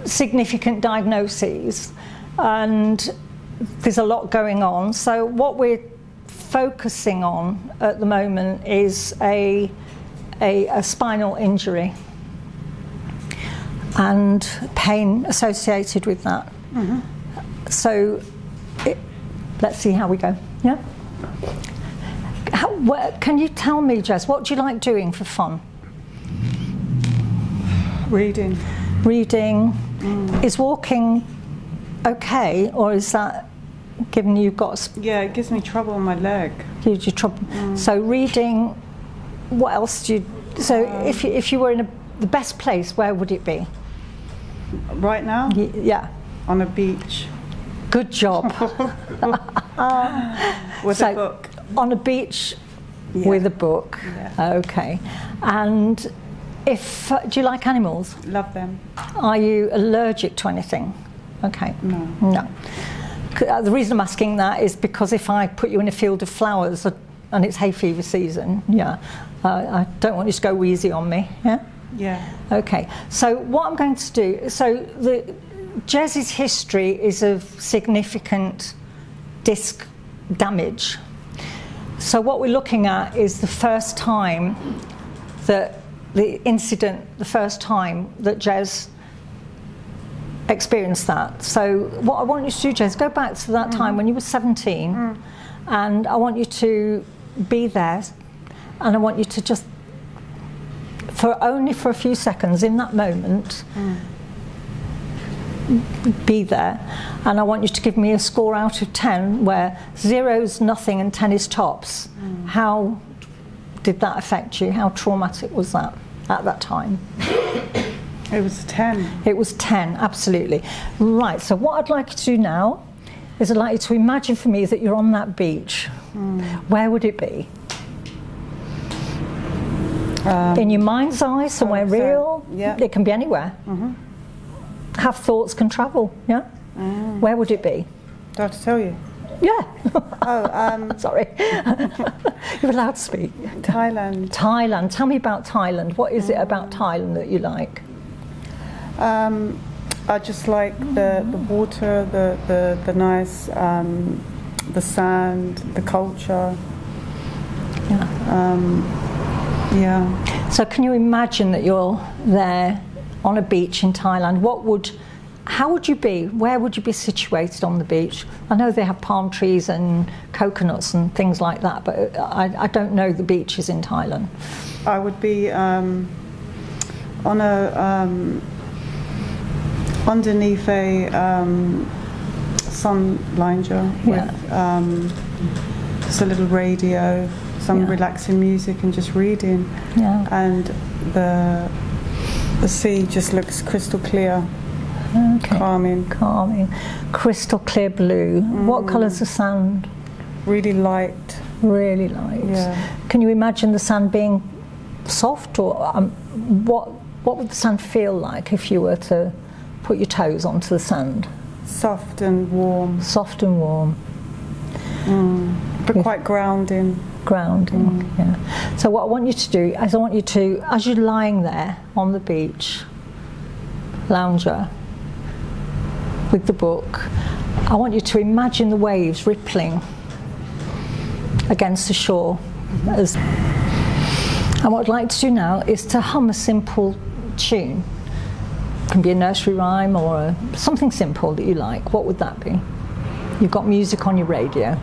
significant diagnoses and there's a lot going on. So what we're focusing on at the moment is a spinal injury and pain associated with that. Mm-hmm. So let's see how we go. Yeah. Can you tell me, Jez, what do you like doing for fun? Reading. Reading. Is walking okay, or is that given you've got? Yeah, it gives me trouble on my leg. Gives you trouble. So reading. What else do you? So if you were in the best place, where would it be? Right now? Yeah. On a beach. Good job. With a book. On a beach Yeah. with a book. Yeah. Okay. And do you like animals? Love them. Are you allergic to anything? Okay. No. No. The reason I'm asking that is because if I put you in a field of flowers and it's hay fever season, I don't want you to go wheezy on me. Yeah. Yeah. Okay. So what I'm going to do. So Jez's history is of significant disc damage. So what we're looking at is the first time that the first time that Jez experienced that. So what I want you to do, Jez, go back to that time when you were 17 and I want you to be there and I want you to just, only for a few seconds in that moment, be there, and I want you to give me a score out of 10 where 0 is nothing and 10 is tops. How did that affect you? How traumatic was that at that time? It was 10. It was 10, absolutely. Right, so what I'd like you to do now is I'd like you to imagine for me that you're on that beach. Where would it be? In your mind's eye, somewhere real? Yeah. It can be anywhere. Have thoughts can travel, yeah? Where would it be? Do I have to tell you? Yeah. Sorry. You're allowed to speak. Thailand. Thailand. Tell me about Thailand. What is it about Thailand that you like? I just like the water, the nice, the sand, the culture. Yeah. So can you imagine that you're there on a beach in Thailand? How would you be? Where would you be situated on the beach? I know they have palm trees and coconuts and things like that, but I don't know the beaches in Thailand. I would be on a underneath a sun lounger with just a little radio, some relaxing music, and just reading. Yeah. And the sea just looks crystal clear. Okay. Calming. Crystal clear blue. What colour's the sand? Really light. Really light. Yeah. Can you imagine the sand being soft, or what would the sand feel like if you were to put your toes onto the sand? Soft and warm. Soft and warm. But quite grounding. Grounding, yeah. So what I want you to do is I want you to, as you're lying there on the beach, lounger, with the book, I want you to imagine the waves rippling against the shore. And what I'd like to do now is to hum a simple tune. It can be a nursery rhyme or something simple that you like. What would that be? You've got music on your radio.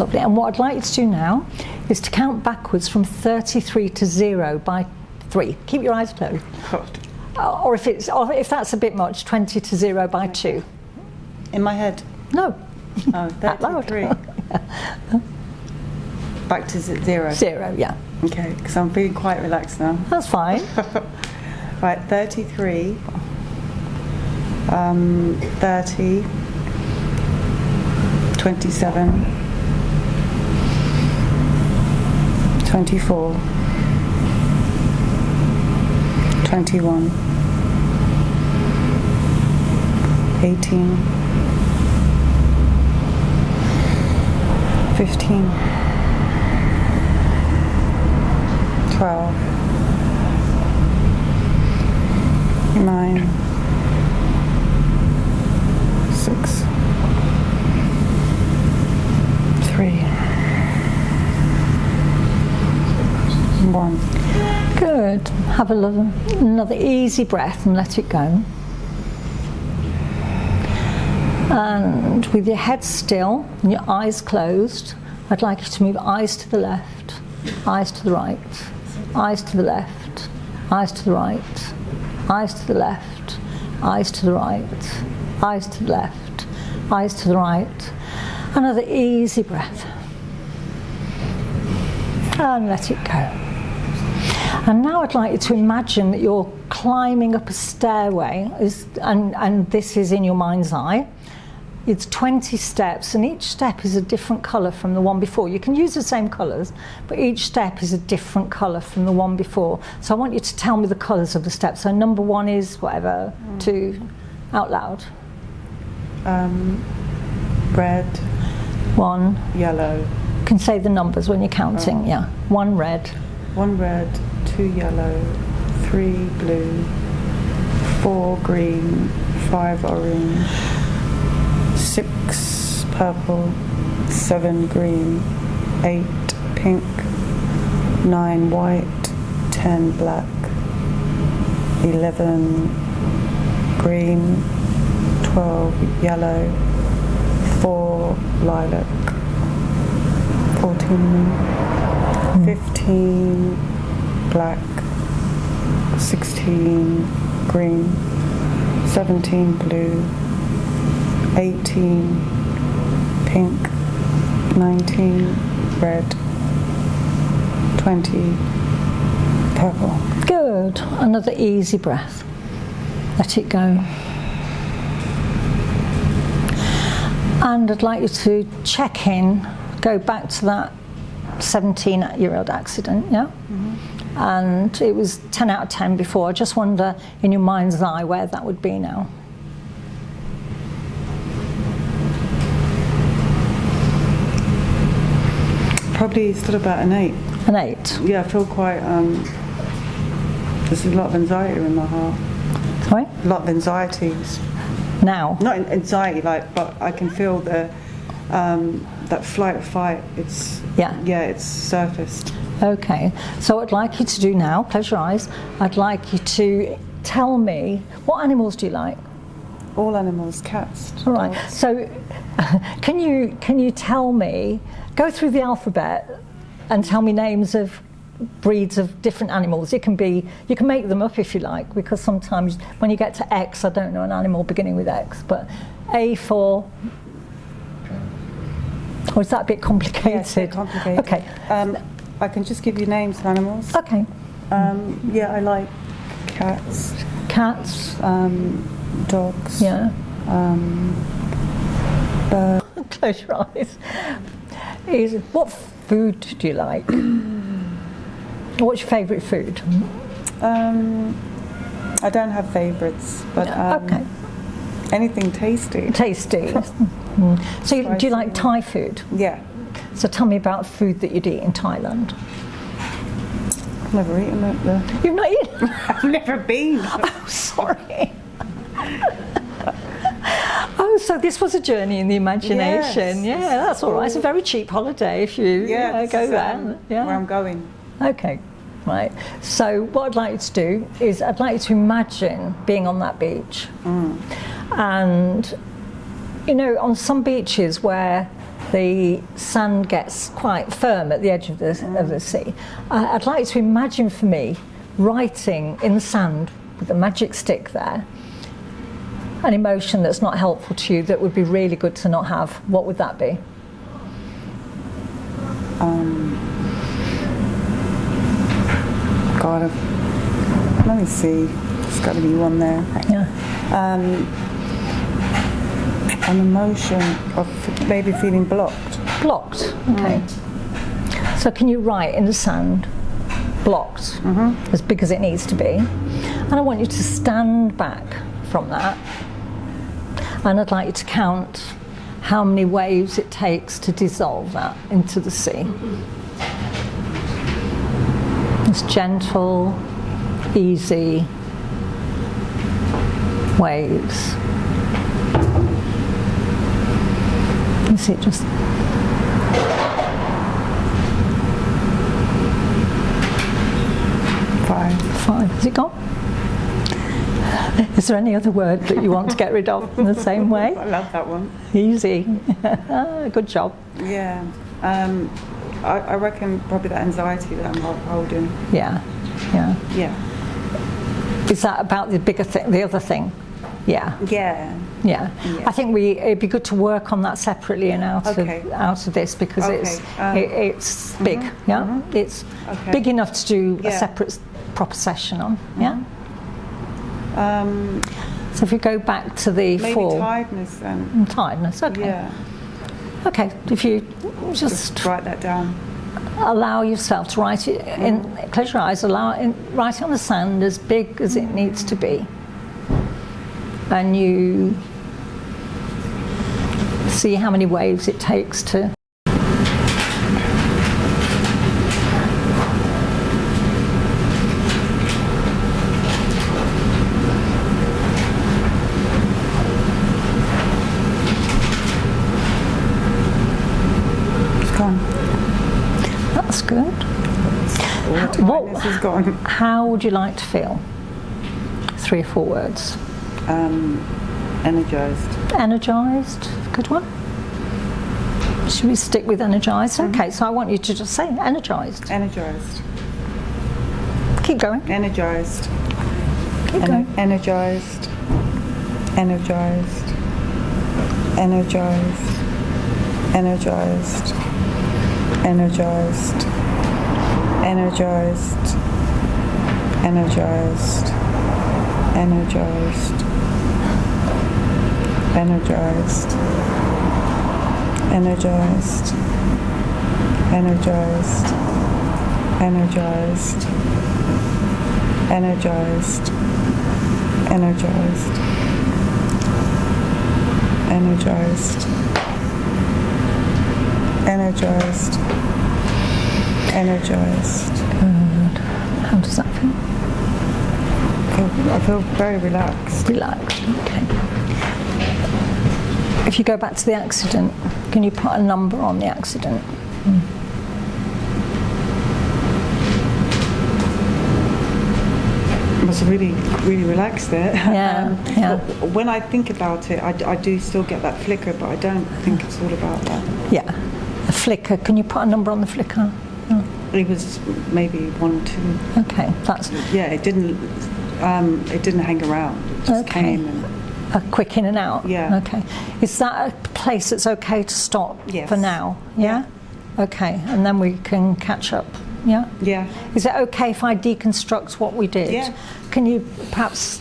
lovely. And what I'd like you to do now is to count backwards from 33 to 0 by 3. Keep your eyes closed. Or if that's a bit much, 20 to 0 by 2. In my head? No. Oh, 33. Back to 0. 0, yeah. Okay, because I'm feeling quite relaxed now. That's fine. Right, 33, 30, 27, 24, 21, 18, 15, 12, 9, 6, 3, 1. Good. Have another easy breath and let it go. And with your head still and your eyes closed, I'd like you to move eyes to the left, eyes to the right, eyes to the left, eyes to the right, eyes to the left, eyes to the right, eyes to the left, eyes to the right. Another easy breath. And let it go. And now I'd like you to imagine that you're climbing up a stairway, and this is in your mind's eye. It's 20 steps, and each step is a different colour from the one before. You can use the same colours, but each step is a different colour from the one before. So I want you to tell me the colours of the steps. So number 1 is whatever, 2, out loud. Red. 1. Yellow. You can say the numbers when you're counting, yeah. 1 red. 1 red, 2 yellow, 3 blue, 4 green, 5 orange, 6 purple, 7 green, 8 pink, 9 white, 10 black, 11 green, 12 yellow, 4 lilac, 14, 15 black, 16 green, 17 blue, 18 pink, 19 red, 20 purple. Good. Another easy breath. Let it go. And I'd like you to check in, go back to that 17-year-old accident, yeah? Mm-hmm. And it was 10 out of 10 before. I just wonder, in your mind's eye, where that would be now. Probably still about an 8. An 8? Yeah, I feel quite, there's a lot of anxiety in my heart. Sorry? A lot of anxieties. Now? Not anxiety, but I can feel the that flight or fight. It's it's surfaced. Okay, so what I'd like you to do now, close your eyes, I'd like you to tell me, what animals do you like? All animals, cats. All right, dogs. so can you tell me, go through the alphabet and tell me names of breeds of different animals. It can be, you can make them up if you like, because sometimes when you get to X, I don't know an animal beginning with X, but A for, or is that a bit complicated? Yeah, it's a bit complicated. Okay. I can just give you names of animals. Okay. Yeah, I like cats. Cats. Dogs. Yeah. Birds. Close your eyes. What food do you like? What's your favourite food? I don't have favourites, but okay. Anything tasty. Tasty. So do you like Thai food? Yeah. So tell me about food that you'd eat in Thailand. I've never eaten it there. You've not eaten? I've never been. Oh, sorry. Oh, so this was a journey in the imagination. Yes. Yeah, that's all right. It's a very cheap holiday if you go there. Yeah. Where I'm going. Okay, right. So what I'd like you to do is I'd like you to imagine being on that beach. And, you know, on some beaches where the sand gets quite firm at the edge of the sea. I'd like to imagine for me writing in the sand with a magic stick there an emotion that's not helpful to you that would be really good to not have. What would that be? God, let me see. There's got to be one there. Yeah. An emotion of maybe feeling blocked. Blocked. Okay. So can you write in the sand, blocked, as big as it needs to be? And I want you to stand back from that. And I'd like you to count how many waves it takes to dissolve that into the sea. It's gentle, easy waves. You see it just... Five. Is it gone? Is there any other word that you want to get rid of in the same way? I love that one. Easy. Good job. Yeah. I reckon probably that anxiety that I'm holding. Yeah. Is that about the bigger thing, the other thing? Yeah. I think it'd be good to work on that separately and out of this, because it's big. It's big enough to do a separate proper session on. So if you go back to the maybe tiredness then. Tiredness. Okay. Yeah. Okay. If you just write that down. Allow yourself to write it in. Close your eyes. Write it on the sand as big as it needs to be, and you see how many waves it takes to. That's good. How would you like to feel? 3 or 4 words. Energised. Energised, good one. Should we stick with energised? Okay, so I want you to just say energised. Energised. Keep going. Energised. Keep going. Energised. Energised. Energized. Energized. Energized. Energized. Energized. Energized. Energized. Energized. Energized. Energized. Energized. Energized. Energized. Energized. Energized. Good. How does that feel? I feel very relaxed. Relaxed, okay. If you go back to the accident, can you put a number on the accident? I was really relaxed there. Yeah, when I think about it, I do still get that flicker, but I don't think it's all about that. Yeah, a flicker. Can you put a number on the flicker? It was maybe 1, 2. Okay, that's. Yeah, it didn't hang around. It just came and. A quick in and out. Yeah. Okay. Is that a place that's okay to stop for now? Yeah. Okay, and then we can catch up. Yeah? Yeah. Is it okay if I deconstruct what we did? Yeah. Can you perhaps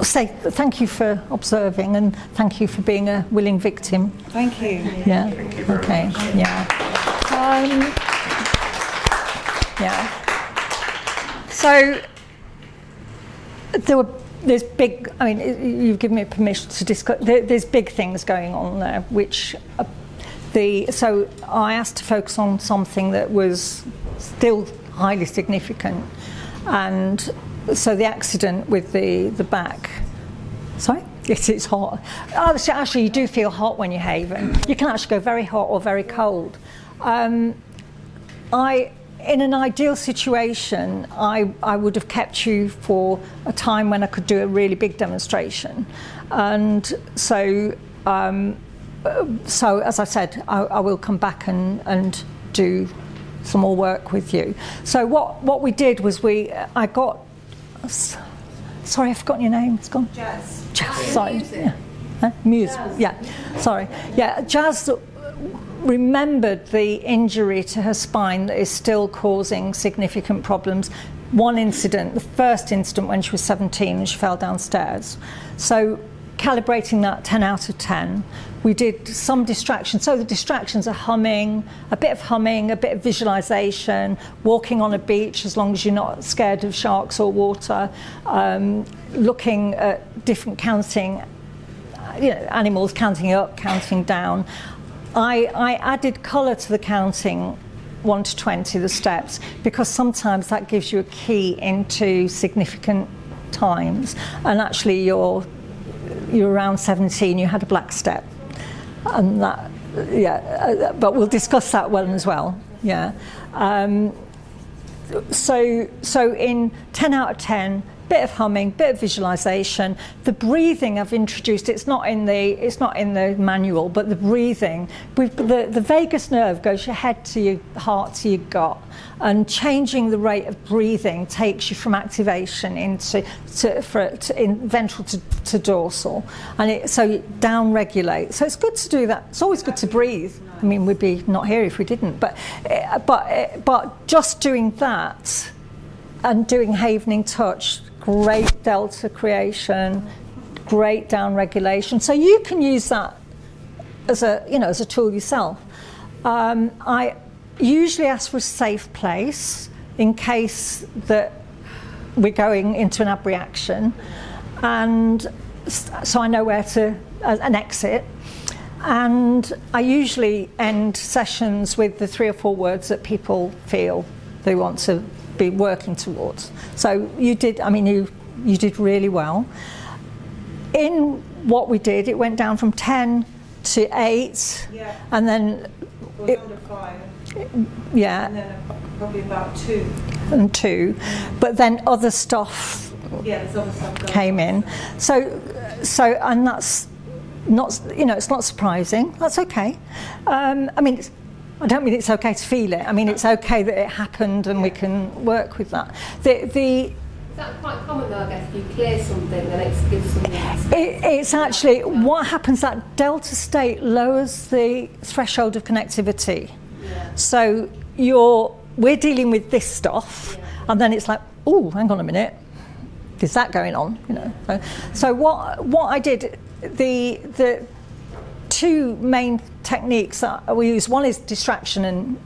say thank you for observing and thank you for being a willing victim? Thank you. Yeah. Okay. Yeah. Yeah. So there's big. I mean, you've given me permission to discuss. There's big things going on there, which. So I asked to focus on something that was still highly significant, and so the accident with the back. Sorry? It's hot. Oh, so actually, you do feel hot when you're Haven. You can actually go very hot or very cold. In an ideal situation, I would have kept you for a time when I could do a really big demonstration, and so. so as I said, I will come back and do some more work with you. So what we did was I got, sorry, I've forgotten your name. It's gone. Jazz. Sorry. Yeah. Muse. Jazz. Yeah. Sorry. Yeah. Jazz remembered the injury to her spine that is still causing significant problems. One incident, the first incident when she was 17 and she fell downstairs. So calibrating that 10 out of 10, we did some distractions. So the distractions are a bit of visualization, walking on a beach as long as you're not scared of sharks or water, looking at different counting, animals, counting up, counting down. I added colour to the counting 1 to 20, the steps, because sometimes that gives you a key into significant times. And actually you're around 17, you had a black step. And that, but we'll discuss that one as well. Yeah. So in 10 out of 10, bit of humming, bit of visualization. The breathing I've introduced. It's not in the manual, but the breathing. The vagus nerve goes your head to your heart to your gut, and changing the rate of breathing takes you from activation in ventral to dorsal, and so down regulate. So it's good to do that. It's always good to breathe. I mean, we'd be not here if we didn't. But just doing that and doing havening touch. Great delta creation, great down regulation. So you can use that as a tool yourself. I usually ask for a safe place in case that we're going into an abreaction, and so I know where to an exit. And I usually end sessions with the 3 or 4 words that people feel they want to be working towards. So you did really well. In what we did, it went down from 10 to 8, and then it was under 5. Yeah. And then probably about 2. And 2. But then other stuff there's other stuff came in. So and that's not, it's not surprising. That's okay. I don't mean it's okay to feel it. I mean it's okay that it happened, and we can work with that. Is that quite common though, I guess, if you clear something, then it gives something space? It's actually, what happens, that delta state lowers the threshold of connectivity. Yeah. So we're dealing with this stuff, and then it's like, oh, hang on a minute, there's that going on, So what I did, the 2 main techniques that we use, one is distraction and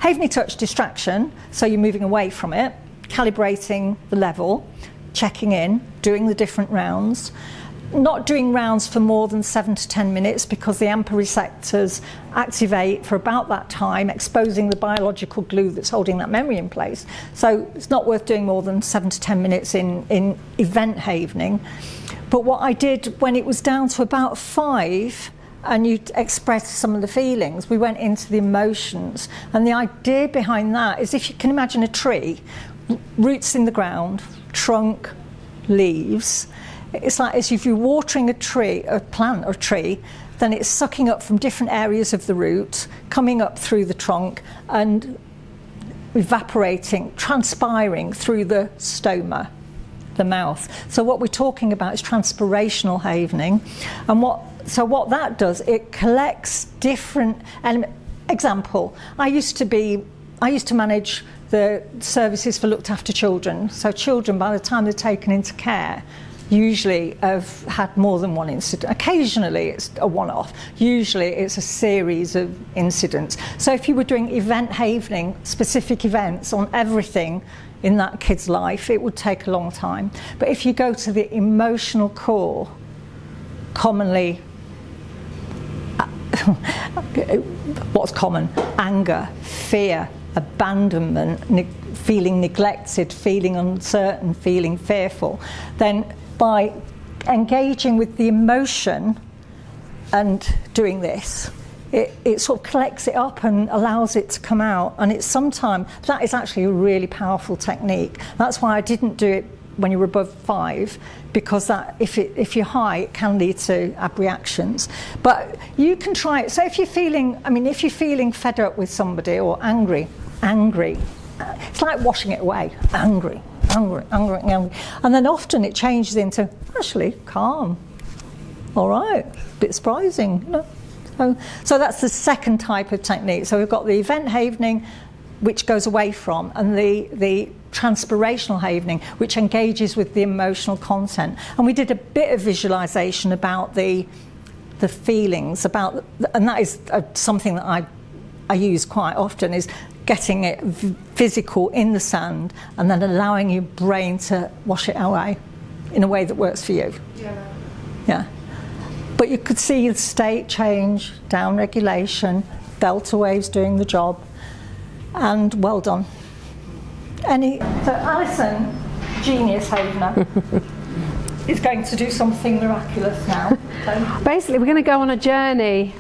havening touch distraction, so you're moving away from it, calibrating the level, checking in, doing the different rounds, not doing rounds for more than 7 to 10 minutes because the AMPA receptors activate for about that time, exposing the biological glue that's holding that memory in place. So it's not worth doing more than 7 to 10 minutes in event havening. But what I did when it was down to about 5, and you express some of the feelings, we went into the emotions. And the idea behind that is, if you can imagine a tree, roots in the ground, trunk, leaves. It's like as if you're watering a tree, a plant or a tree, then it's sucking up from different areas of the root, coming up through the trunk and evaporating, transpiring through the stoma, the mouth. So what we're talking about is transpirational havening. And what that does, it collects different elements. Example, I used to manage the services for looked after children. So children, by the time they're taken into care, usually have had more than one incident. Occasionally it's a one-off. Usually it's a series of incidents. So if you were doing event havening, specific events on everything in that kid's life, it would take a long time. But if you go to the emotional core, commonly, what's common? Anger, fear, abandonment, feeling neglected, feeling uncertain, feeling fearful. Then by engaging with the emotion and doing this, it sort of collects it up and allows it to come out. And it's sometimes, that is actually a really powerful technique. That's why I didn't do it when you're above 5, because that, if you're high, it can lead to abreactions. But you can try it. So if you're feeling fed up with somebody or angry, it's like washing it away. Angry. And then often it changes into, actually, calm. All right, a bit surprising, you know. So that's the second type of technique. So we've got the event havening, which goes away from, and the transpirational havening, which engages with the emotional content. And we did a bit of visualization about the feelings, and that is something that I use quite often, is getting it physical in the sand and then allowing your brain to wash it away in a way that works for you. Yeah. But you could see the state change, down regulation, delta waves doing the job, and well done. So Alison, genius havener, is going to do something miraculous now. Basically, we're going to go on a journey.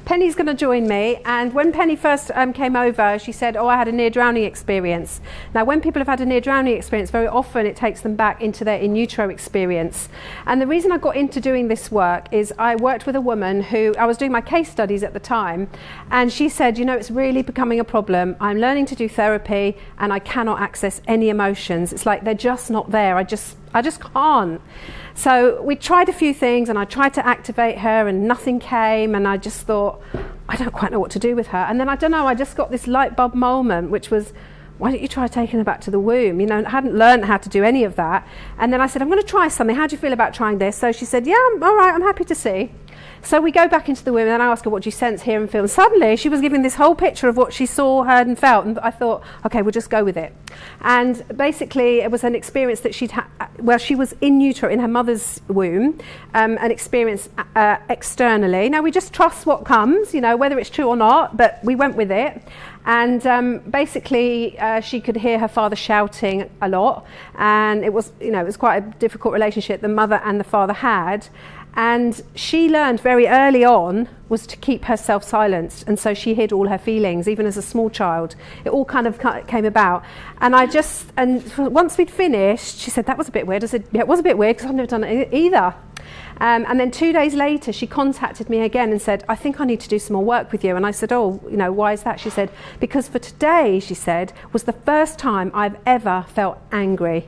Penny's going to join me, and when Penny first came over, she said, I had a near drowning experience. Now, when people have had a near drowning experience, very often it takes them back into their in utero experience. And the reason I got into doing this work is I worked with a woman who, I was doing my case studies at the time, and she said, it's really becoming a problem. I'm learning to do therapy and I cannot access any emotions. It's like they're just not there. I just can't. So we tried a few things, and I tried to activate her and nothing came, and I just thought, I don't quite know what to do with her. And then I just got this light bulb moment, which was, why don't you try taking her back to the womb? I hadn't learned how to do any of that. And then I said, I'm going to try something. How do you feel about trying this? So she said, yeah, all right, I'm happy to see. So we go back into the womb, and then I ask her, what do you sense, hear and feel? And suddenly she was giving this whole picture of what she saw, heard and felt, and I thought, okay, we'll just go with it. And basically it was an experience that she'd had, she was in utero, in her mother's womb, an experience externally. Now we just trust what comes, whether it's true or not, but we went with it. And basically she could hear her father shouting a lot, and it was quite a difficult relationship the mother and the father had. And she learned very early on was to keep herself silenced, and so she hid all her feelings, even as a small child. It all kind of came about. And once we'd finished, she said, that was a bit weird. I said, yeah, it was a bit weird, because I've never done it either. And then 2 days later, she contacted me again and said, I think I need to do some more work with you. And I said, why is that? She said, because for today, she said, was the first time I've ever felt angry.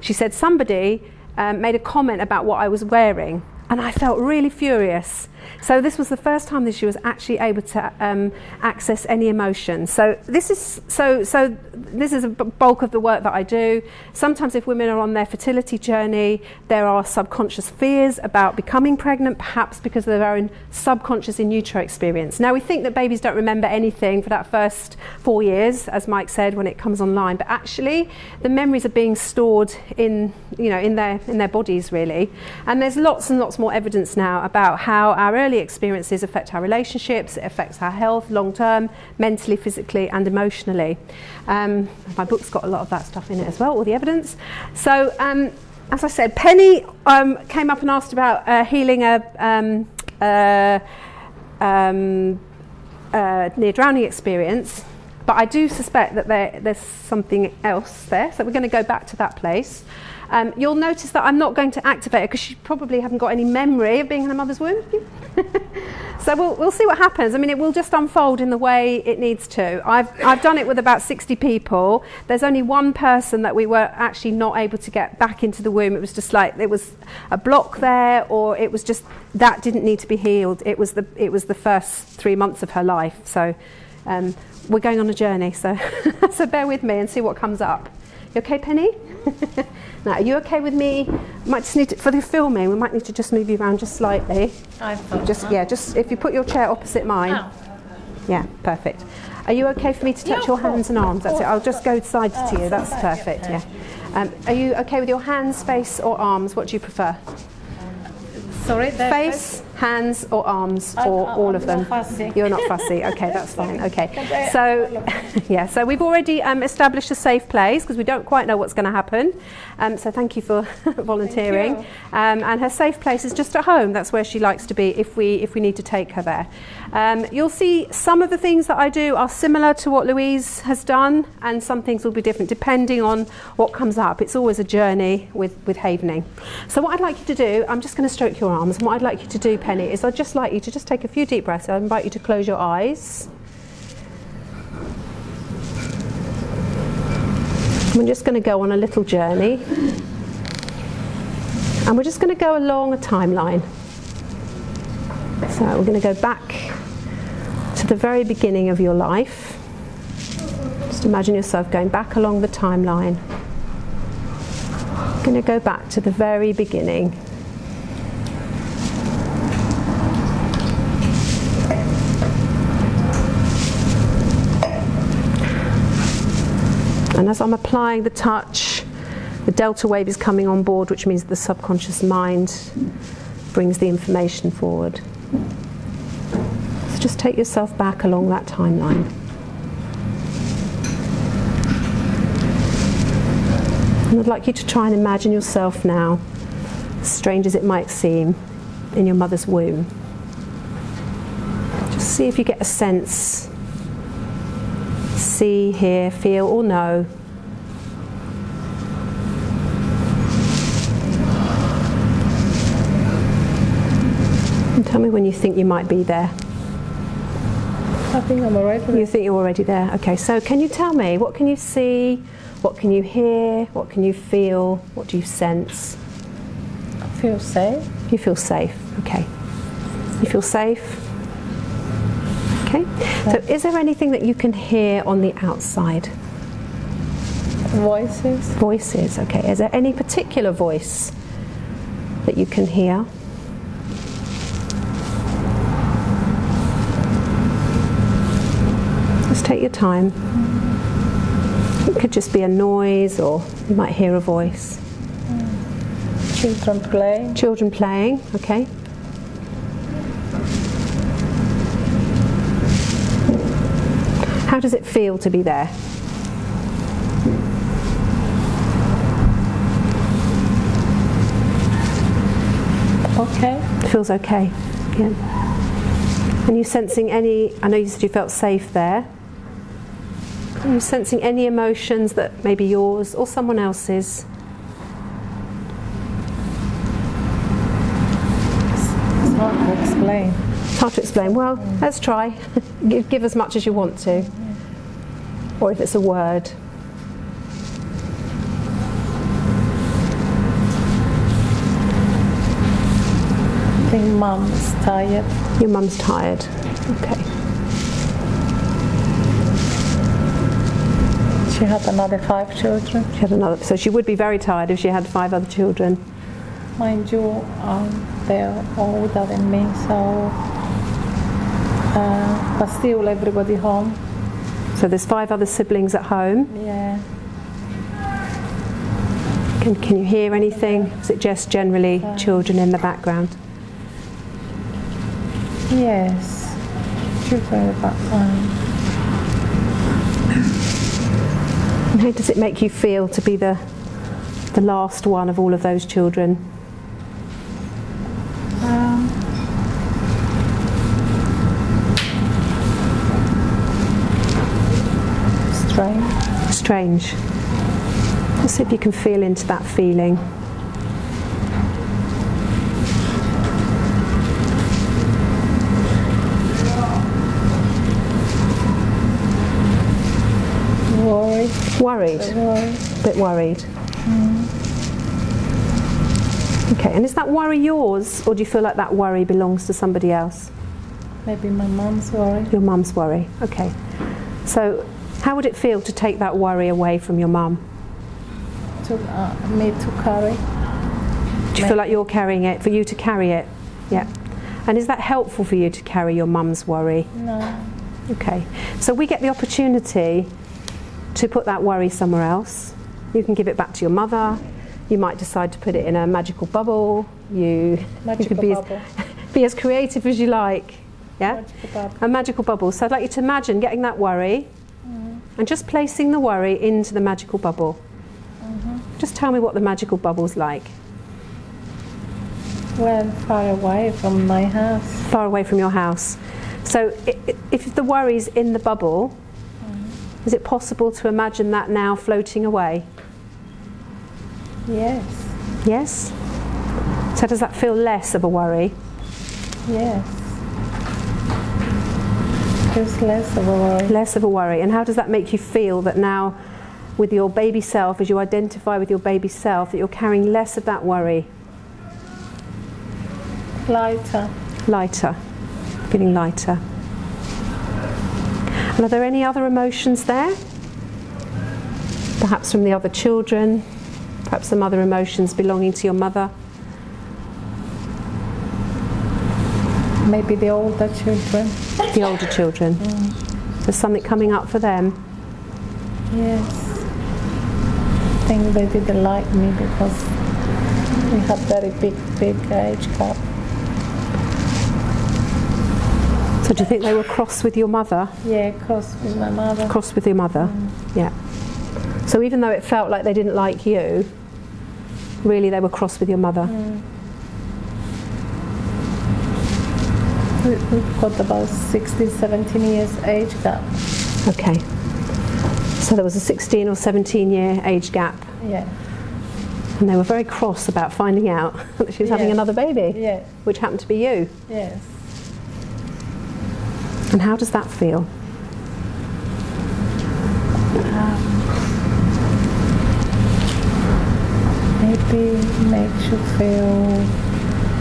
She said, somebody made a comment about what I was wearing, and I felt really furious. So this was the first time that she was actually able to access any emotion. So this is a bulk of the work that I do. Sometimes if women are on their fertility journey, there are subconscious fears about becoming pregnant, perhaps because of their own subconscious in utero experience. Now we think that babies don't remember anything for that first 4 years, as Mike said, when it comes online, but actually the memories are being stored in their bodies, really. And there's lots and lots more evidence now about how our early experiences affect our relationships, it affects our health long term, mentally, physically and emotionally. My book's got a lot of that stuff in it as well, all the evidence. So as I said, Penny came up and asked about healing a near drowning experience, but I do suspect that there's something else there, so we're going to go back to that place. You'll notice that I'm not going to activate her because she probably hasn't got any memory of being in her mother's womb. So we'll see what happens. I mean, it will just unfold in the way it needs to. I've done it with about 60 people. There's only one person that we were actually not able to get back into the womb. It was just like there was a block there, or it was just that didn't need to be healed. It was the first 3 months of her life. So we're going on a journey. So so bear with me and see what comes up. You okay, Penny? Now, are you okay with me? Might just need to, for the filming, we might need to just move you around just slightly. Just if you put your chair opposite mine. Oh. Yeah, perfect. Are you okay for me to touch your hands and arms? That's it. I'll just go side to you. That's perfect. Yeah. Are you okay with your hands, face, or arms? What do you prefer? Sorry, face. hands or arms or all of them? Fussy. You're not fussy. Okay, that's fine. Okay. So, yeah. So we've already established a safe place because we don't quite know what's going to happen. So thank you for volunteering. And her safe place is just at home. That's where she likes to be if we need to take her there. You'll see some of the things that I do are similar to what Louise has done, and some things will be different depending on what comes up. It's always a journey with havening. So what I'd like you to do, I'm just going to stroke your arms, and what I'd like you to do, Penny, is I'd just like you to just take a few deep breaths. I invite you to close your eyes. We're just going to go on a little journey, and we're just going to go along a timeline. So we're going to go back to the very beginning of your life. Just imagine yourself going back along the timeline. Going to go back to the very beginning. And as I'm applying the touch, the delta wave is coming on board, which means the subconscious mind brings the information forward. So just take yourself back along that timeline. And I'd like you to try and imagine yourself now, strange as it might seem, in your mother's womb. Just see if you get a sense. See, hear, feel, or know. And tell me when you think you might be there. I think I'm already there. You think you're already there? Okay, so can you tell me, what can you see? What can you hear? What can you feel? What do you sense? I feel safe. You feel safe, okay. You feel safe? Okay, so is there anything that you can hear on the outside? Voices. Voices, okay. Is there any particular voice that you can hear? Just take your time. It could just be a noise, or you might hear a voice. Children playing. Children playing, okay. How does it feel to be there? Okay. It feels okay, yeah. And you sensing any, I know you said you felt safe there. Are you sensing any emotions that may be yours or someone else's? It's hard to explain. It's hard to explain. Well, let's try. Give as much as you want to. Or if it's a word. I think Mum is tired. Your mum's tired. Okay. She had another 5 children. She had another, so she would be very tired if she had 5 other children. Mind you, they're older than me, so but still everybody home. So there's 5 other siblings at home. Yeah. Can you hear anything? Is it just generally children in the background? Yes. Children in the background. And how does it make you feel to be the last one of all of those children? Strange. Strange. Let's see if you can feel into that feeling. Worried. Worried? A bit worried. Okay, and is that worry yours, or do you feel like that worry belongs to somebody else? Maybe my mum's worry. Your mum's worry, okay. So how would it feel to take that worry away from your mum? Me to carry. Do you feel like you're carrying it, for you to carry it? Yeah. And is that helpful for you to carry your mum's worry? No. Okay. So we get the opportunity to put that worry somewhere else. You can give it back to your mother. You might decide to put it in a magical bubble. You could be Be as creative as you like. Yeah? Magical bubble. A magical bubble. So I'd like you to imagine getting that worry and just placing the worry into the magical bubble. Just tell me what the magical bubble's like. Well, far away from my house. Far away from your house. So if the worry's in the bubble, is it possible to imagine that now floating away? Yes. Yes? So does that feel less of a worry? Yes. Feels less of a worry. Less of a worry. And how does that make you feel that now, with your baby self, as you identify with your baby self, that you're carrying less of that worry? Lighter. Lighter. Feeling lighter. And are there any other emotions there? Perhaps from the other children, perhaps some other emotions belonging to your mother? Maybe the older children. The older children. There's something coming up for them? Yes. I think they didn't like me because we had very big age gap. So do you think they were cross with your mother? Yeah, cross with my mother. Cross with your mother, yeah. So even though it felt like they didn't like you, really they were cross with your mother. We've got about 16, 17 years age gap. Okay. So there was a 16 or 17 year age gap. Yeah. And they were very cross about finding out that she was having another baby. Yeah. Which happened to be you. Yes. And how does that feel? Maybe makes you feel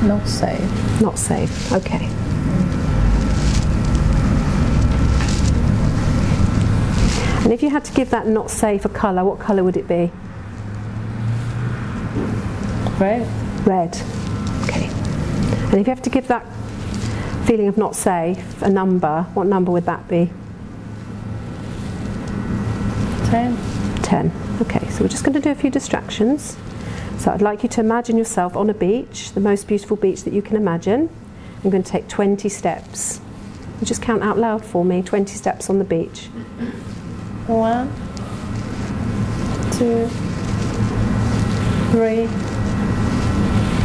not safe. Not safe, okay. And if you had to give that not safe a colour, what colour would it be? Red. Red, okay. And if you have to give that feeling of not safe a number, what number would that be? 10. 10, okay. So we're just going to do a few distractions. So I'd like you to imagine yourself on a beach, the most beautiful beach that you can imagine. I'm going to take 20 steps. You just count out loud for me, 20 steps on the beach. 1, 2, 3.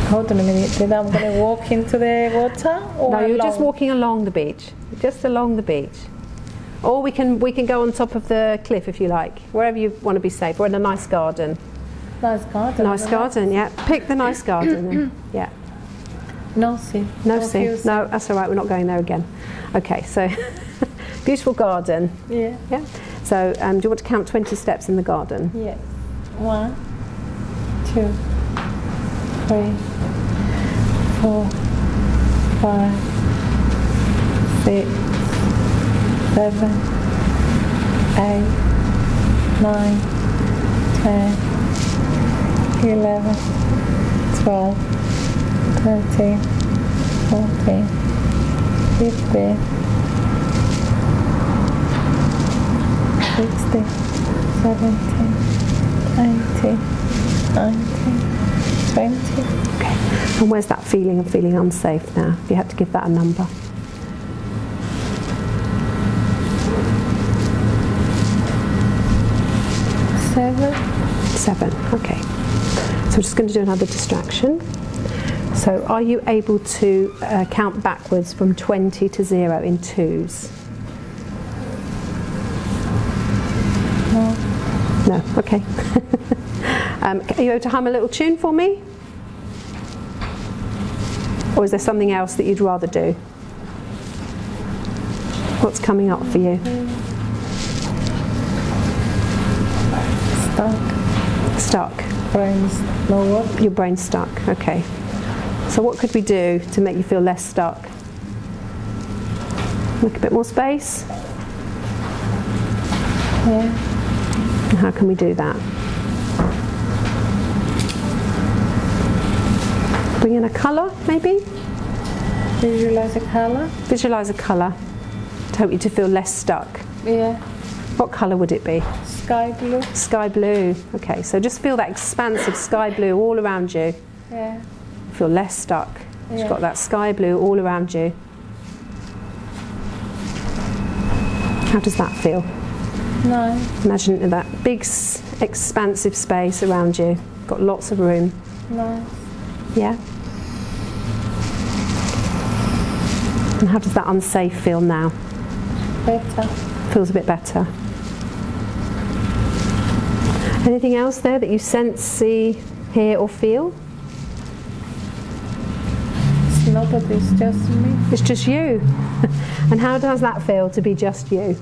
Hold on a minute, then I'm going to walk into the water? Or no, you're along? just walking along the beach. Just along the beach. Or we can go on top of the cliff if you like, wherever you want to be safe, or in a nice garden. Nice garden. Nice garden, yeah. Pick the nice garden. Yeah. No sea. No sea. No, that's all right, we're not going there again. Okay, so beautiful garden. Yeah. Yeah. So do you want to count 20 steps in the garden? Yes. 1, 2, 3, 4, 5, 6, 7, 8, 9, 10, 11, 12, 13, 14, 15, 16, 17, 18, 19, 20. Okay. And where's that feeling of feeling unsafe now? If you had to give that a number. 7. 7, okay. So we're just going to do another distraction. So are you able to count backwards from 20 to 0 in twos? No. No, okay. Are you able to hum a little tune for me? Or is there something else that you'd rather do? What's coming up for you? Stuck. Brain's lower. Your brain's stuck, okay. So what could we do to make you feel less stuck? Make a bit more space? Yeah. And how can we do that? Bring in a colour, maybe? Visualize a colour. Visualise a colour to help you to feel less stuck. Yeah. What colour would it be? Sky blue. Sky blue. Okay, so just feel that expansive sky blue all around you. Yeah. Feel less stuck. You've got that sky blue all around you. How does that feel? Nice. Imagine that big expansive space around you. Got lots of room. Nice. Yeah? And how does that unsafe feel now? Better. Feels a bit better. Anything else there that you sense, see, hear or feel? It's nobody, it's just me. It's just you. And how does that feel to be just you?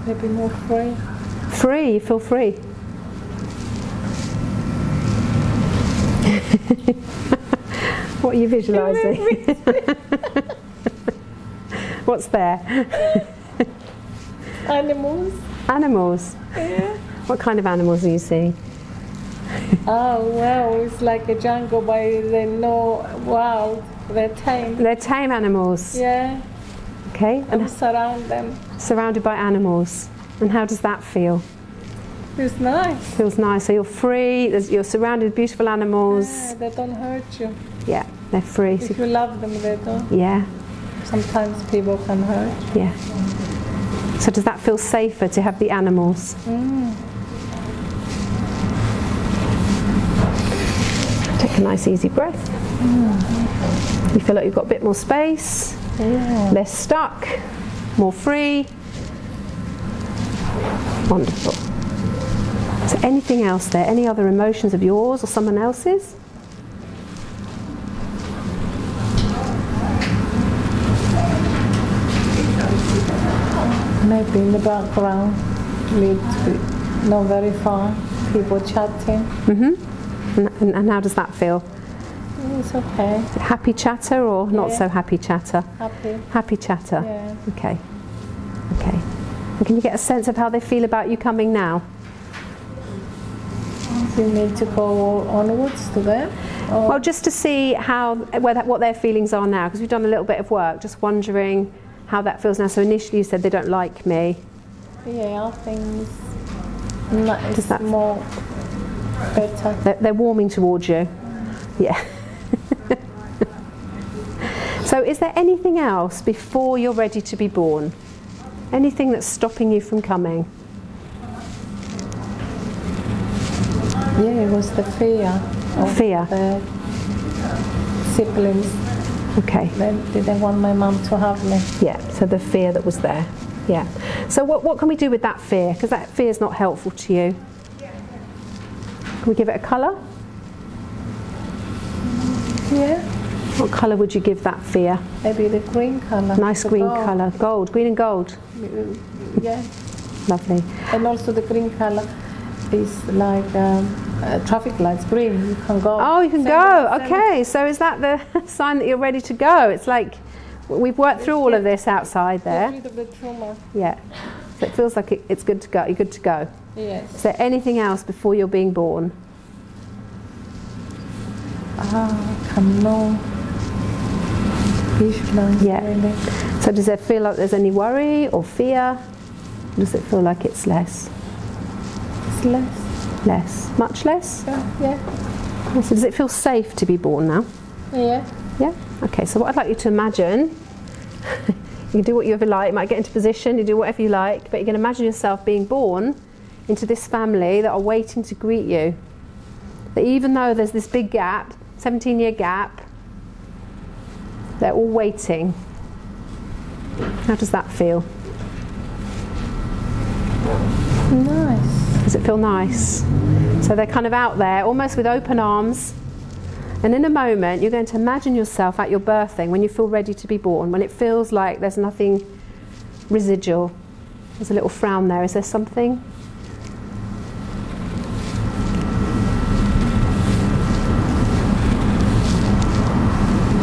Maybe more free. Free, you feel free. What are you visualising? What's there? Animals. Animals? Yeah. What kind of animals are you seeing? Oh, well, it's like a jungle, but they're not wild. They're tame. They're tame animals? Yeah. Okay. And surround them. Surrounded by animals. And how does that feel? It's nice. Feels nice. So you're free, you're surrounded with beautiful animals. Yeah, they don't hurt you. Yeah, they're free. If you love them, they don't. Yeah. Sometimes people can hurt you. Yeah. So does that feel safer to have the animals? Take a nice easy breath. You feel like you've got a bit more space, less stuck, more free. Wonderful. So anything else there? Any other emotions of yours or someone else's? Maybe in the background, not very far, people chatting. And how does that feel? It's okay. Is it happy chatter or not so happy chatter? Happy. Happy chatter? Yeah. Okay. Okay. And can you get a sense of how they feel about you coming now? You need to go onwards to them? Or Well, just to see what their feelings are now, because we've done a little bit of work, just wondering how that feels now. So initially you said they don't like me. yeah, I think it's more better. They're warming towards you. Yeah. So is there anything else before you're ready to be born? Anything that's stopping you from coming? Yeah, it was the fear of Fear. the siblings. Okay. They didn't want my mum to have me. Yeah, so the fear that was there. Yeah. So what can we do with that fear? Because that fear is not helpful to you. Can we give it a colour? Yeah. What colour would you give that fear? Maybe the green colour. Nice the green gold. colour. Gold. Green and gold. Yeah. Lovely. And also the green colour is like traffic lights, green. You can go. Oh, you can go. Okay. So is that the sign that you're ready to go? It's like we've worked through all of this outside there. Get rid of the trauma. Yeah. So it feels like it's good to go. You're good to go. Yes. Is there anything else before you're being born? I cannot visualize. Yeah. Really. So does it feel like there's any worry or fear? Does it feel like it's less? It's less. Less? Much less? Yeah. So does it feel safe to be born now? Yeah. Yeah? Okay, so what I'd like you to imagine, you can do what you ever like, you might get into position, you do whatever you like, but you can imagine yourself being born into this family that are waiting to greet you. That even though there's this big gap, 17-year gap, they're all waiting. How does that feel? Nice. Does it feel nice? So they're kind of out there, almost with open arms. And in a moment, you're going to imagine yourself at your birthing, when you feel ready to be born, when it feels like there's nothing residual. There's a little frown there. Is there something?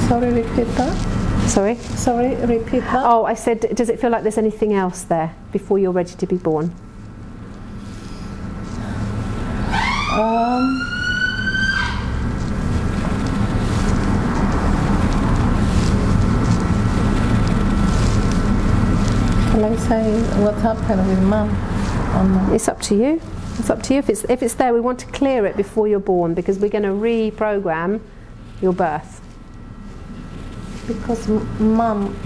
Sorry, repeat that. Sorry? Sorry, repeat that. Oh, I said, does it feel like there's anything else there before you're ready to be born? Shall I say what happened with Mum? It's up to you. It's up to you. If it's there, we want to clear it before you're born because we're going to reprogram your birth. because Mom,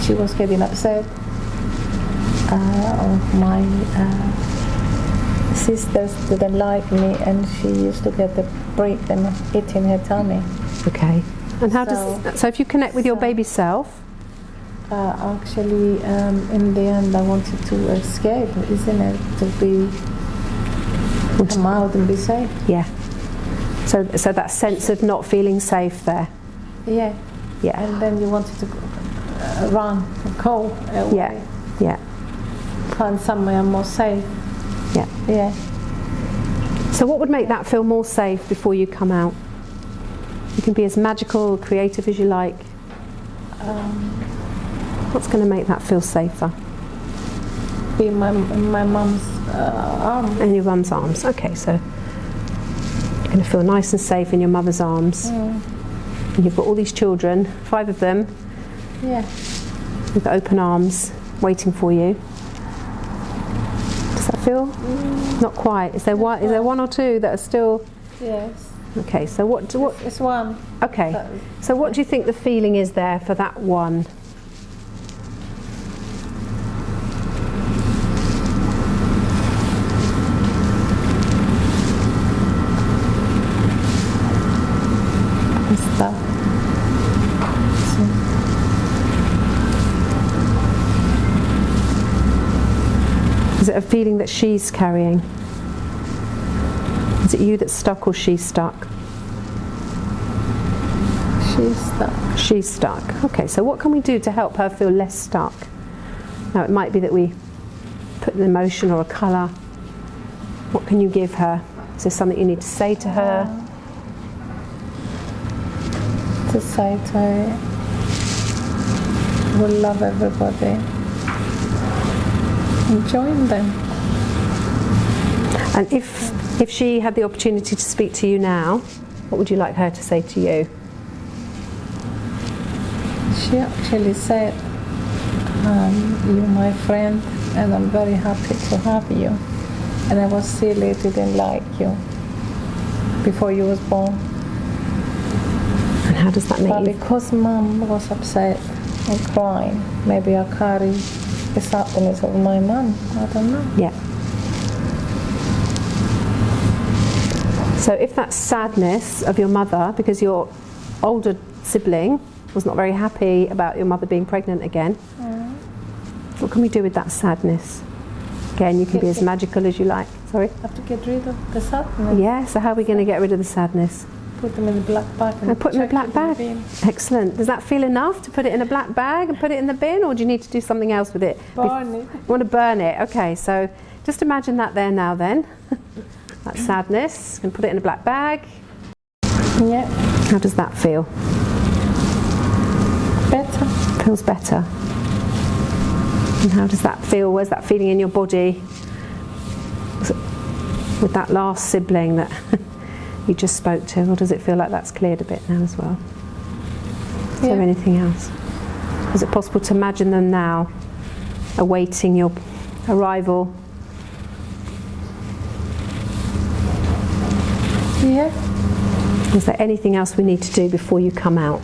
she was getting upset. My sisters didn't like me, and she used to get the brick and eat in her tummy. Okay. And how so if you connect with your baby self? Actually, in the end, I wanted to escape, isn't it? To come out and be safe. Yeah. So that sense of not feeling safe there. Yeah. Yeah. And then you wanted to run, go away. Yeah. Yeah. Find somewhere more safe. Yeah. Yeah. So what would make that feel more safe before you come out? You can be as magical, creative as you like. What's going to make that feel safer? Be in my mum's arms. In your mum's arms. Okay, so you're going to feel nice and safe in your mother's arms. And you've got all these children, 5 of them. Yeah. With open arms, waiting for you. Does that feel? Not quite. Is there one or two that are still? Yes. Okay, so what? It's one. Okay, so what do you think the feeling is there for that one? What's that? Is it a feeling that she's carrying? Is it you that's stuck or she's stuck? She's stuck. She's stuck. Okay, so what can we do to help her feel less stuck? Now it might be that we put an emotion or a colour. What can you give her? Is there something you need to say to her? To say to her, we'll love everybody. Join them. And if she had the opportunity to speak to you now, what would you like her to say to you? She actually said, you're my friend and I'm very happy to have you. And I was silly, didn't like you before you was born. And how does that make but you? Because Mum was upset and crying, maybe I carry the sadness of my mum. I don't know. Yeah. So if that sadness of your mother, because your older sibling was not very happy about your mother being pregnant again, what can we do with that sadness? Again, you can be as magical as you like. Sorry? Have to get rid of the sadness. Yeah, so how are we going to get rid of the sadness? Put them in the black bag. And put them in a black bag. Excellent. Does that feel enough to put it in a black bag and put it in the bin, or do you need to do something else with it? Burn it. You want to burn it? Okay, so just imagine that there now then. That sadness. And put it in a black bag. Yeah. How does that feel? Better. Feels better. And how does that feel? Where's that feeling in your body? With that last sibling that you just spoke to, or does it feel like that's cleared a bit now as well? Is there anything else? Is it possible to imagine them now awaiting your arrival? Yeah. Is there anything else we need to do before you come out?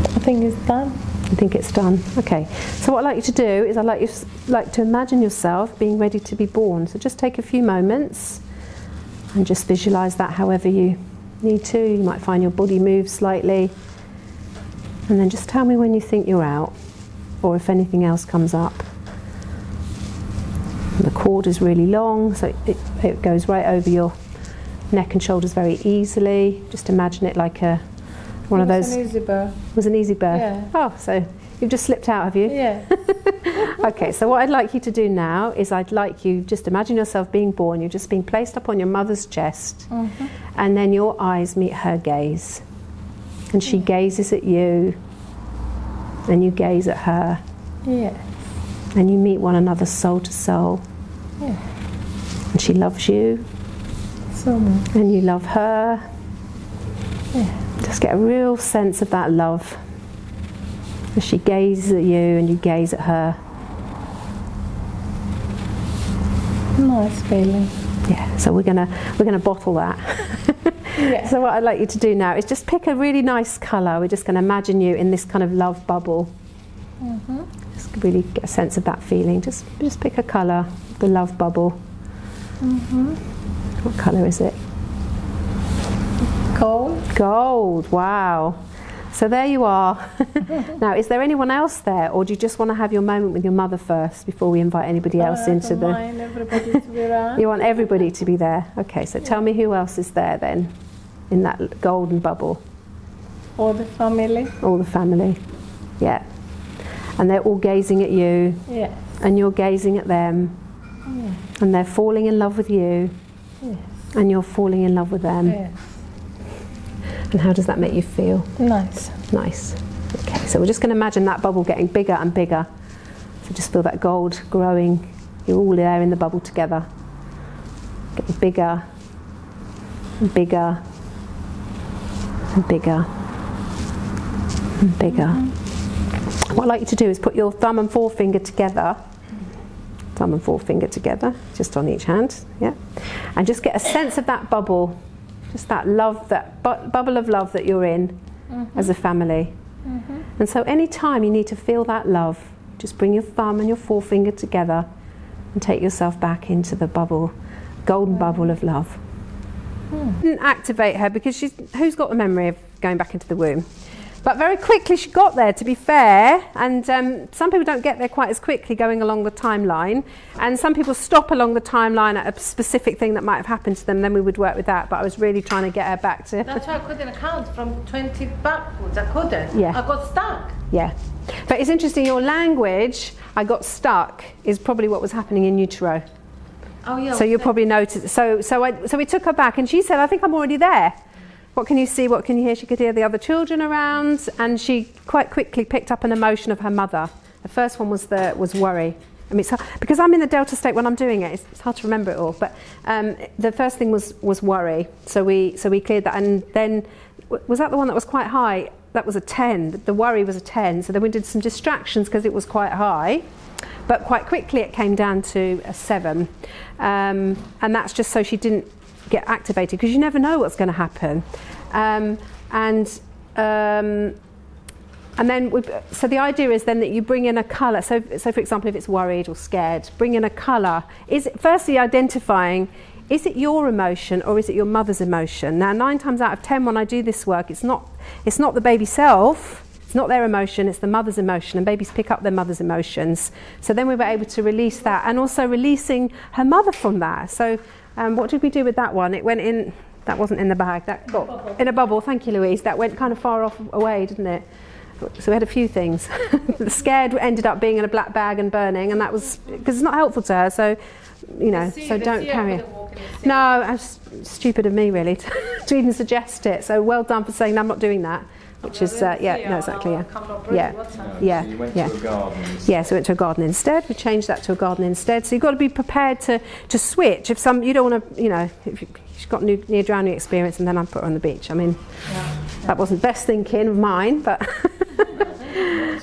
I think it's done. You think it's done? Okay. So what I'd like you to do is I'd like to imagine yourself being ready to be born. So just take a few moments and just visualise that however you need to. You might find your body move slightly. And then just tell me when you think you're out, or if anything else comes up. And the cord is really long, so it goes right over your neck and shoulders very easily. Just imagine it like one of those. It was an easy birth. It was an easy birth? Yeah. Oh, so you've just slipped out, have you? Yeah. Okay, so what I'd like you to do now is I'd like you just imagine yourself being born. You're just being placed up on your mother's chest, and then your eyes meet her gaze. And she gazes at you, and you gaze at her. Yeah. And you meet one another soul to soul. Yeah. And she loves you. So much. And you love her. Yeah. Just get a real sense of that love. As she gazes at you and you gaze at her. Nice feeling. Yeah, so we're gonna bottle that. Yeah. So what I'd like you to do now is just pick a really nice colour. We're just going to imagine you in this kind of love bubble. Just really get a sense of that feeling. Just pick a colour, the love bubble. What colour is it? Gold. Gold, wow. So there you are. Now, is there anyone else there, or do you just want to have your moment with your mother first before we invite anybody else into the... I want everybody to be around. You want everybody to be there? Okay, so tell me who else is there then, in that golden bubble. All the family. All the family, yeah. And they're all gazing at you. Yes. And you're gazing at them. Yes. And they're falling in love with you. Yes. And you're falling in love with them. Yes. And how does that make you feel? Nice. Nice. Okay, so we're just going to imagine that bubble getting bigger and bigger. So just feel that gold growing. You're all there in the bubble together. Getting bigger and bigger and bigger and bigger. What I'd like you to do is put your thumb and forefinger together. Thumb and forefinger together, just on each hand. Yeah. And just get a sense of that bubble. Just that love, that bubble of love that you're in as a family. And so any time you need to feel that love, just bring your thumb and your forefinger together and take yourself back into the bubble, golden bubble of love. Didn't activate her because who's got the memory of going back into the womb? But very quickly she got there, to be fair, and some people don't get there quite as quickly going along the timeline, and some people stop along the timeline at a specific thing that might have happened to them, then we would work with that, but I was really trying to get her back to... That's why I couldn't count from 20 backwards, I couldn't. Yeah. I got stuck. Yeah. But it's interesting, your language, I got stuck, is probably what was happening in utero. Oh yeah. So you'll probably notice, so we took her back, and she said, I think I'm already there. What can you see? What can you hear? She could hear the other children around, and she quite quickly picked up an emotion of her mother. The first one was worry. I mean, because I'm in the delta state when I'm doing it, it's hard to remember it all. But the first thing was worry. So we cleared that, and then was that the one that was quite high? That was a 10. The worry was a 10. So then we did some distractions because it was quite high, but quite quickly it came down to a 7, and that's just so she didn't get activated, because you never know what's going to happen. And then so the idea is then that you bring in a colour. So for example, if it's worried or scared, bring in a colour. Is it firstly identifying, is it your emotion or is it your mother's emotion? Now 9 times out of 10 when I do this work, it's not the baby self, it's not their emotion, it's the mother's emotion, and babies pick up their mother's emotions. So then we were able to release that, and also releasing her mother from that. So what did we do with that one? It went in, that wasn't in the bag, that got in a bubble. Thank you, Louise. That went kind of far off away, didn't it? So we had a few things. The scared ended up being in a black bag and burning, and that was because it's not helpful to her. So, you know, so don't carry it. No, that's stupid of me really to even suggest it. So well done for saying no, I'm not doing that. Which is no, exactly, yeah. So you went to a garden instead. Yeah, so we went to a garden instead. We changed that to a garden instead. So you've got to be prepared to switch. If you don't want to, you know, if she's got near drowning experience, and then I put her on the beach. I mean, that wasn't best thinking of mine, but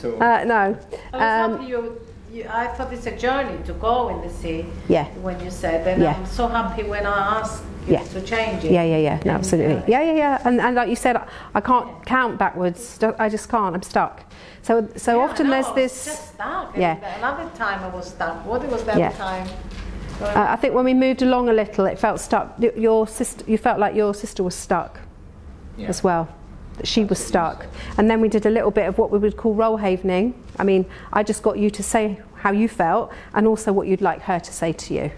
no. I was happy I thought it's a journey to go in the sea. Yeah. When you said, and I'm so happy when I asked you to change it. Yeah. No, absolutely. Yeah. And like you said, I can't count backwards. I just can't. I'm stuck. So often there's this. Just stuck. Yeah. And another time I was stuck. What was the other time? I think when we moved along a little, it felt stuck. You felt like your sister was stuck as well. She was stuck. And then we did a little bit of what we would call role havening. I mean, I just got you to say how you felt and also what you'd like her to say to you.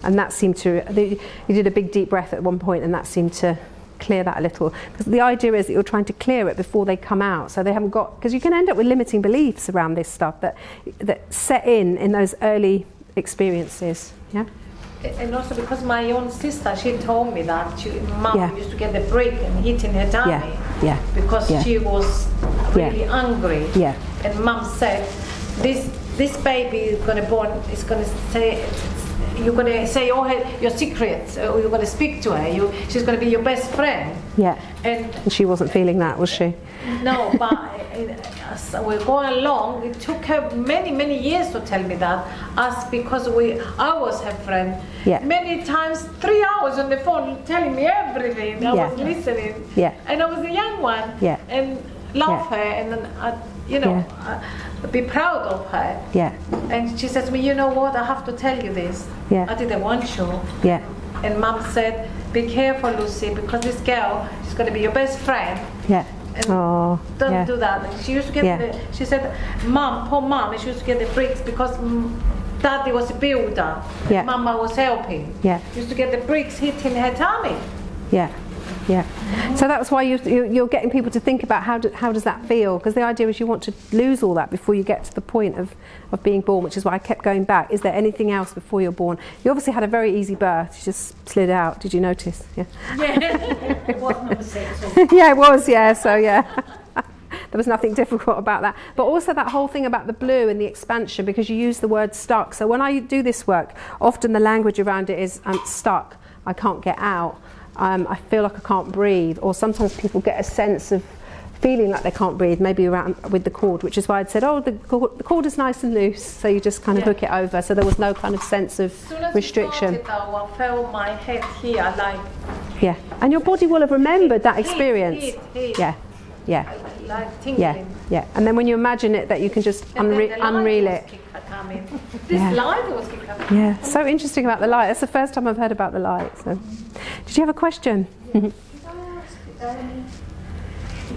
And that seemed to, you did a big deep breath at one point, and that seemed to clear that a little. Because the idea is that you're trying to clear it before they come out. So they haven't got, because you can end up with limiting beliefs around this stuff that set in those early experiences. Yeah. And also because my own sister, she told me that mom used to get the brick and hit in her tummy because she was really angry. And mom said, this baby is going to born, is going to you're going to say all your secrets, or you're going to speak to her. She's going to be your best friend. Yeah. And she wasn't feeling that, was she? No, but as we're going along, it took her many years to tell me that. Because I was her friend. Yeah. Many times, 3 hours on the phone, telling me everything. I was listening. Yeah. And I was a young one. Yeah. And love her, and then be proud of her. Yeah. And she says to me, you know what? I have to tell you this. Yeah. I didn't want you. Yeah. And Mum said, be careful, Lucy, because this girl, she's going to be your best friend. Yeah. And don't do that. And she used to get she said, Mum, poor Mum, she used to get the bricks because Daddy was a builder. Yeah. Mama was helping. Yeah. She used to get the bricks hitting her tummy. Yeah. Yeah. So that's why you're getting people to think about how does that feel? Because the idea is you want to lose all that before you get to the point of being born, which is why I kept going back. Is there anything else before you're born? You obviously had a very easy birth. You just slid out. Did you notice? Yeah. Yeah. It was number 6. Yeah, it was. Yeah. So yeah. There was nothing difficult about that. But also that whole thing about the blue and the expansion, because you use the word stuck. So when I do this work, often the language around it is I'm stuck. I can't get out. I feel like I can't breathe, or sometimes people get a sense of feeling like they can't breathe, maybe around with the cord, which is why I'd said, the cord is nice and loose, so you just kind of hook it over, so there was no kind of sense of restriction. As soon as you started, though, I felt my head here, like... Yeah, and your body will have remembered that experience. Heat. Yeah. Like tingling. Yeah, and then when you imagine it, that you can just unreel it. This light was keep coming. Yeah, so interesting about the light. That's the first time I've heard about the light. So, did you have a question? Could I ask,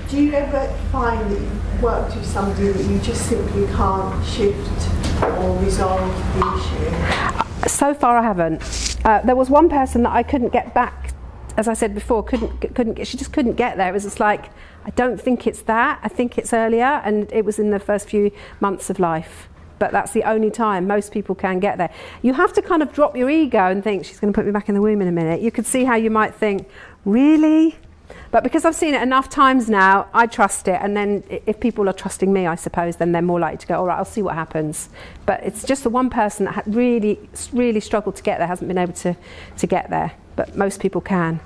do you ever find that you've worked with somebody that you just simply can't shift or resolve the issue? So far, I haven't. There was one person that I couldn't get back. As I said before, she just couldn't get there. It was just like, I don't think it's that. I think it's earlier, and it was in the first few months of life. But that's the only time most people can get there. You have to kind of drop your ego and think, she's going to put me back in the womb in a minute. You could see how you might think, really? But because I've seen it enough times now, I trust it. And then if people are trusting me, I suppose, then they're more likely to go, all right, I'll see what happens. But it's just the one person that had really, really struggled to get there, hasn't been able to get there. But most people can.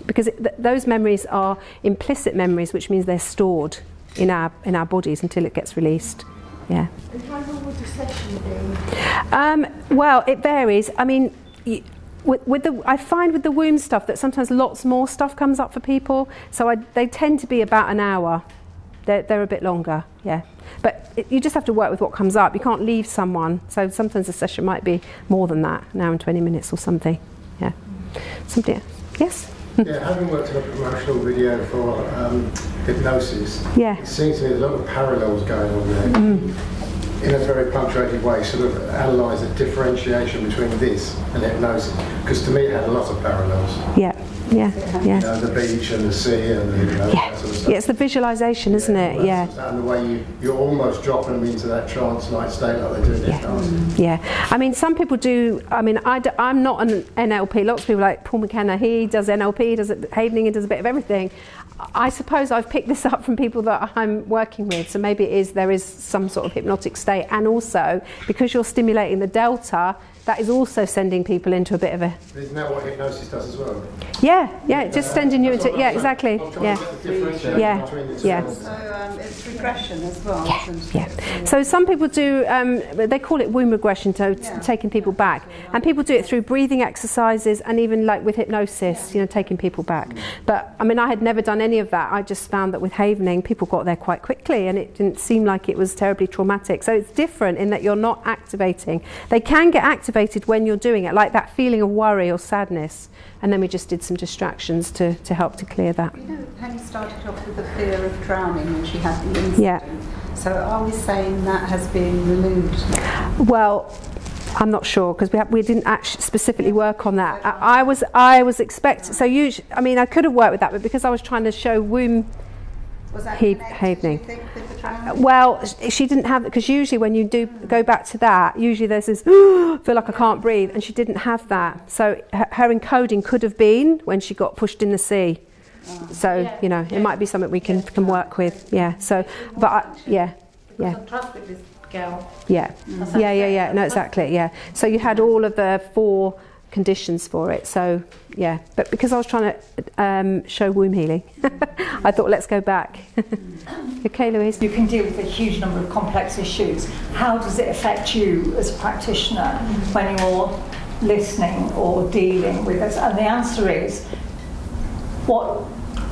Because those memories are implicit memories, which means they're stored in our bodies until it gets released. Yeah. And how long would the session be? Well, it varies. I mean, I find with the womb stuff that sometimes lots more stuff comes up for people. So they tend to be about an hour. They're a bit longer, yeah. But you just have to work with what comes up. You can't leave someone. So sometimes a session might be more than that, an hour and 20 minutes or something. Yeah. Something else? Yes? Yeah, having worked on a promotional video for hypnosis, it seems to me there's a lot of parallels going on there. In a very punctuated way, sort of analyse the differentiation between this and hypnosis, because to me it had a lot of parallels. Yeah. You know, the beach and the sea and that sort of stuff. Yeah, it's the visualisation, isn't it? Yeah. And the way you're almost dropping them into that trance-like state like they do in hypnosis. Yeah. I mean, some people do. I mean, I'm not an NLP. Lots of people like Paul McKenna. He does NLP. He does Havening. He does a bit of everything. I suppose I've picked this up from people that I'm working with. So maybe there is some sort of hypnotic state, and also because you're stimulating the delta, that is also sending people into a bit of a... Isn't that what hypnosis does as well? Yeah, just sending you into... Yeah, exactly. Yeah. So it's regression as well. Yeah. So some people do, they call it womb regression, so taking people back. And people do it through breathing exercises and even like with hypnosis, taking people back. But I mean, I had never done any of that. I just found that with Havening, people got there quite quickly and it didn't seem like it was terribly traumatic. So it's different in that you're not activating. They can get activated when you're doing it, like that feeling of worry or sadness. And then we just did some distractions to help to clear that. Penny started off with the fear of drowning when she had the incident. Yeah. So are we saying that has been removed? Well, I'm not sure because we didn't actually specifically work on that. I was expecting. So usually, I mean, I could have worked with that, but because I was trying to show womb Havening. Well, she didn't have, because usually when you do go back to that, usually there's this feel like I can't breathe, and she didn't have that. So her encoding could have been when she got pushed in the sea. So it might be something we can work with. Yeah. So, but I trust with this girl. Yeah. No, exactly. Yeah. So you had all of the 4 conditions for it. So yeah, but because I was trying to show womb healing, I thought let's go back. Okay, Louise. You can deal with a huge number of complex issues. How does it affect you as a practitioner when you're listening or dealing with us? And the answer is, what,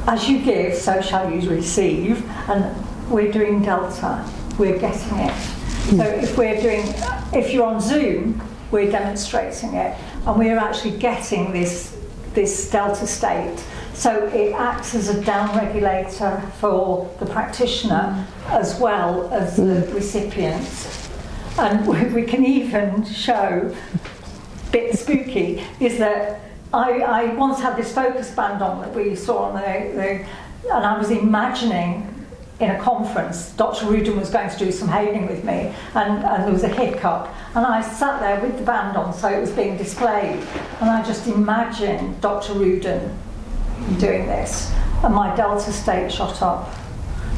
as you give, so shall you receive. And we're doing delta. We're getting it. So if you're on Zoom, we're demonstrating it, and we're actually getting this delta state. So it acts as a down regulator for the practitioner as well as the recipient. And we can even show, a bit spooky, is that I once had this focus band on that we saw on and I was imagining in a conference, Dr. Ruden was going to do some healing with me, and there was a hiccup, and I sat there with the band on, so it was being displayed, and I just imagined Dr. Ruden doing this, and my delta state shot up.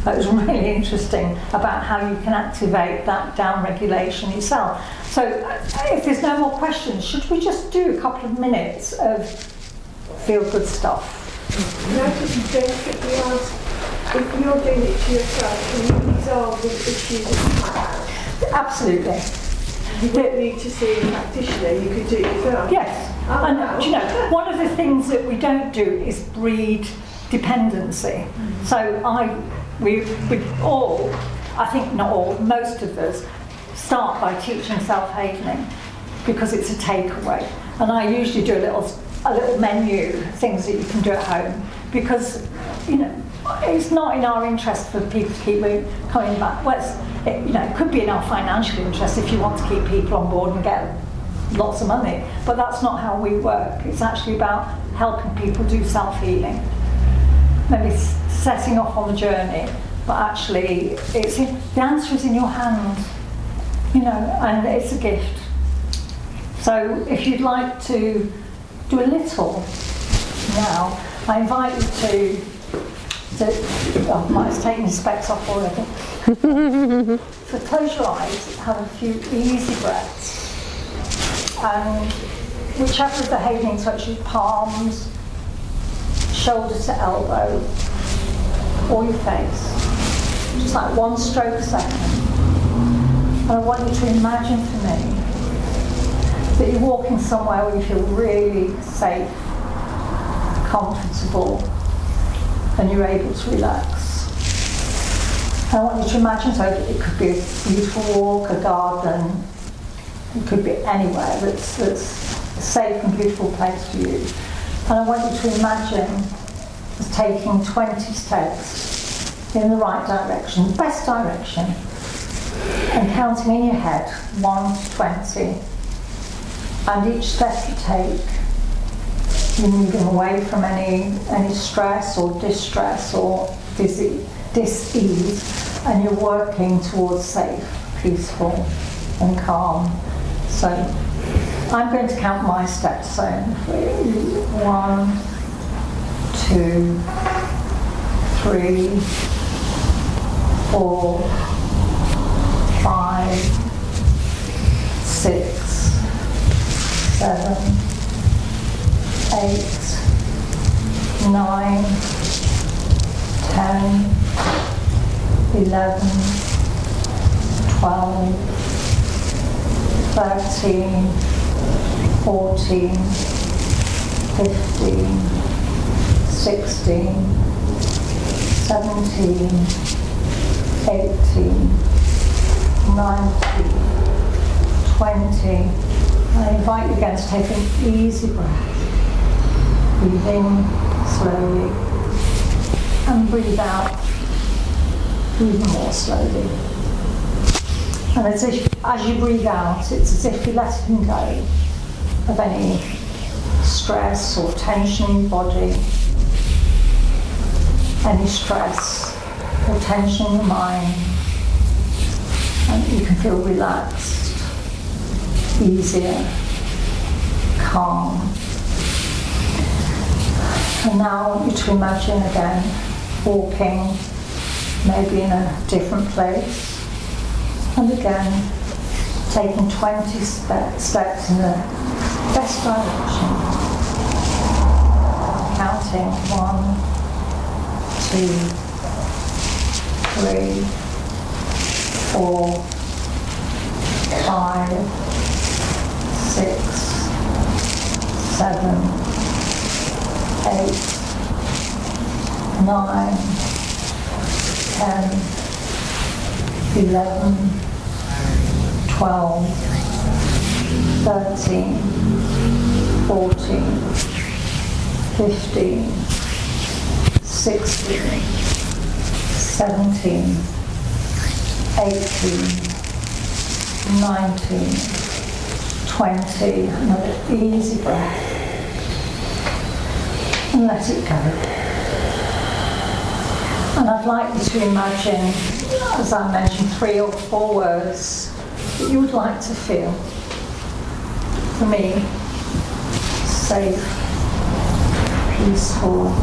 That was really interesting about how you can activate that down regulation yourself. So if there's no more questions, should we just do a couple of minutes of feel good stuff? Can I just basically ask, if you're doing it to yourself, can you resolve the issues that you have? Absolutely. You don't need to see a practitioner, you could do it yourself. Yes. And you know, one of the things that we don't do is breed dependency. So we all, I think not all, most of us start by teaching self-havening because it's a takeaway. And I usually do a little menu, things that you can do at home, because you know it's not in our interest for people to keep coming back. Well, it could be in our financial interest if you want to keep people on board and get lots of money, but that's not how we work. It's actually about helping people do self-healing, maybe setting off on the journey, but actually the answer is in your hand, and it's a gift. So if you'd like to do a little now, I invite you to Mike's taking his specs off already. So close your eyes, have a few easy breaths, and whichever of the havening touches palms, shoulder to elbow, or your face, just like one stroke a second. And I want you to imagine for me that you're walking somewhere where you feel really safe, comfortable, and you're able to relax. And I want you to imagine, so it could be a beautiful walk, a garden, it could be anywhere that's a safe and beautiful place for you. And I want you to imagine taking 20 steps in the right direction, best direction, and counting in your head 1 to 20. And each step you take, you're moving away from any stress or distress or dis-ease, and you're working towards safe, peaceful and calm. So I'm going to count my steps. So 1, 2, 3, 4, 5, 6, 7, 8, 9, 10, 11, 12, 13, 14, 15, 16, 17, 18, 19, 20. I invite you again to take an easy breath. Breathe in slowly and breathe out even more slowly. And as you breathe out, it's as if you're letting go of any stress or tension in your body, any stress or tension in your mind, and you can feel relaxed, easier, calm. And now I want you to imagine again walking maybe in a different place, And again, taking 20 steps in the best direction. Counting 1, 2, 3, 4, 5, 6, 7, 8, 9, 10, 11, 12, 13, 14, 15, 16, 17, 18, 19, 20. Another easy breath. And let it go. And I'd like you to imagine, as I mentioned, 3 or 4 words that you would like to feel. For me, safe, peaceful,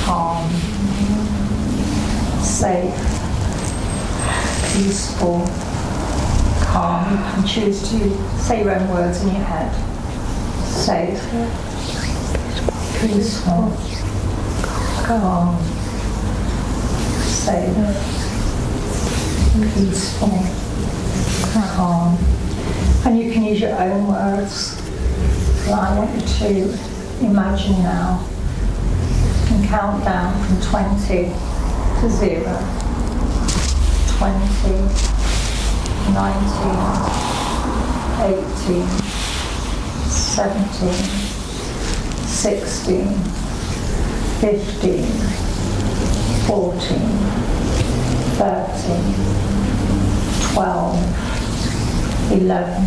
calm. Safe, peaceful, calm. You can choose to say your own words in your head. Safe, peaceful, calm. Safe, peaceful, calm. And you can use your own words. So I want you to imagine now and count down from 20 to 0. 20, 19, 18, 17, 16, 15, 14, 13, 12, 11,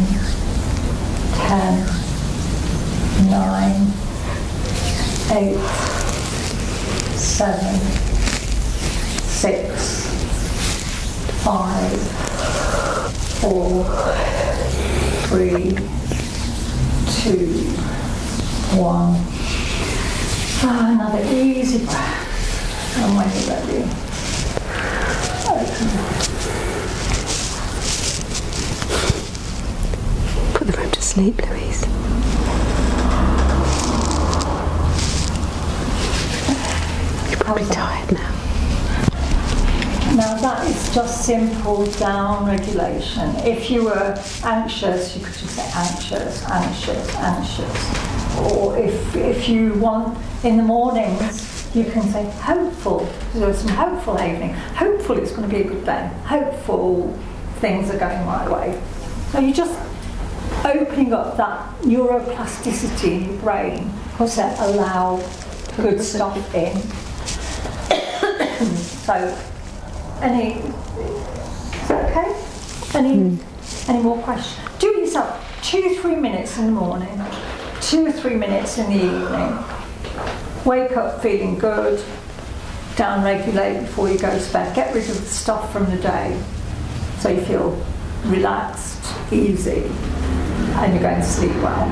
10, 9, 8, 7, 6, 5, 4, 3, 2, 1. Another easy breath. And when you're ready, open it. Put the room to sleep, Louise. You're probably tired now. Now that is just simple down regulation. If you were anxious, you could just say anxious, anxious, anxious. Or if you want, in the mornings, you can say hopeful. There's some hopeful evening. Hopeful it's going to be a good day. Hopeful things are going my way. So you're just opening up that neuroplasticity in your brain to allow good stuff in. So, is that okay? Any more questions? Do yourself 2-3 minutes in the morning, 2 or 3 minutes in the evening. Wake up feeling good, down regulate before you go to bed. Get rid of the stuff from the day so you feel relaxed, easy, and you're going to sleep well.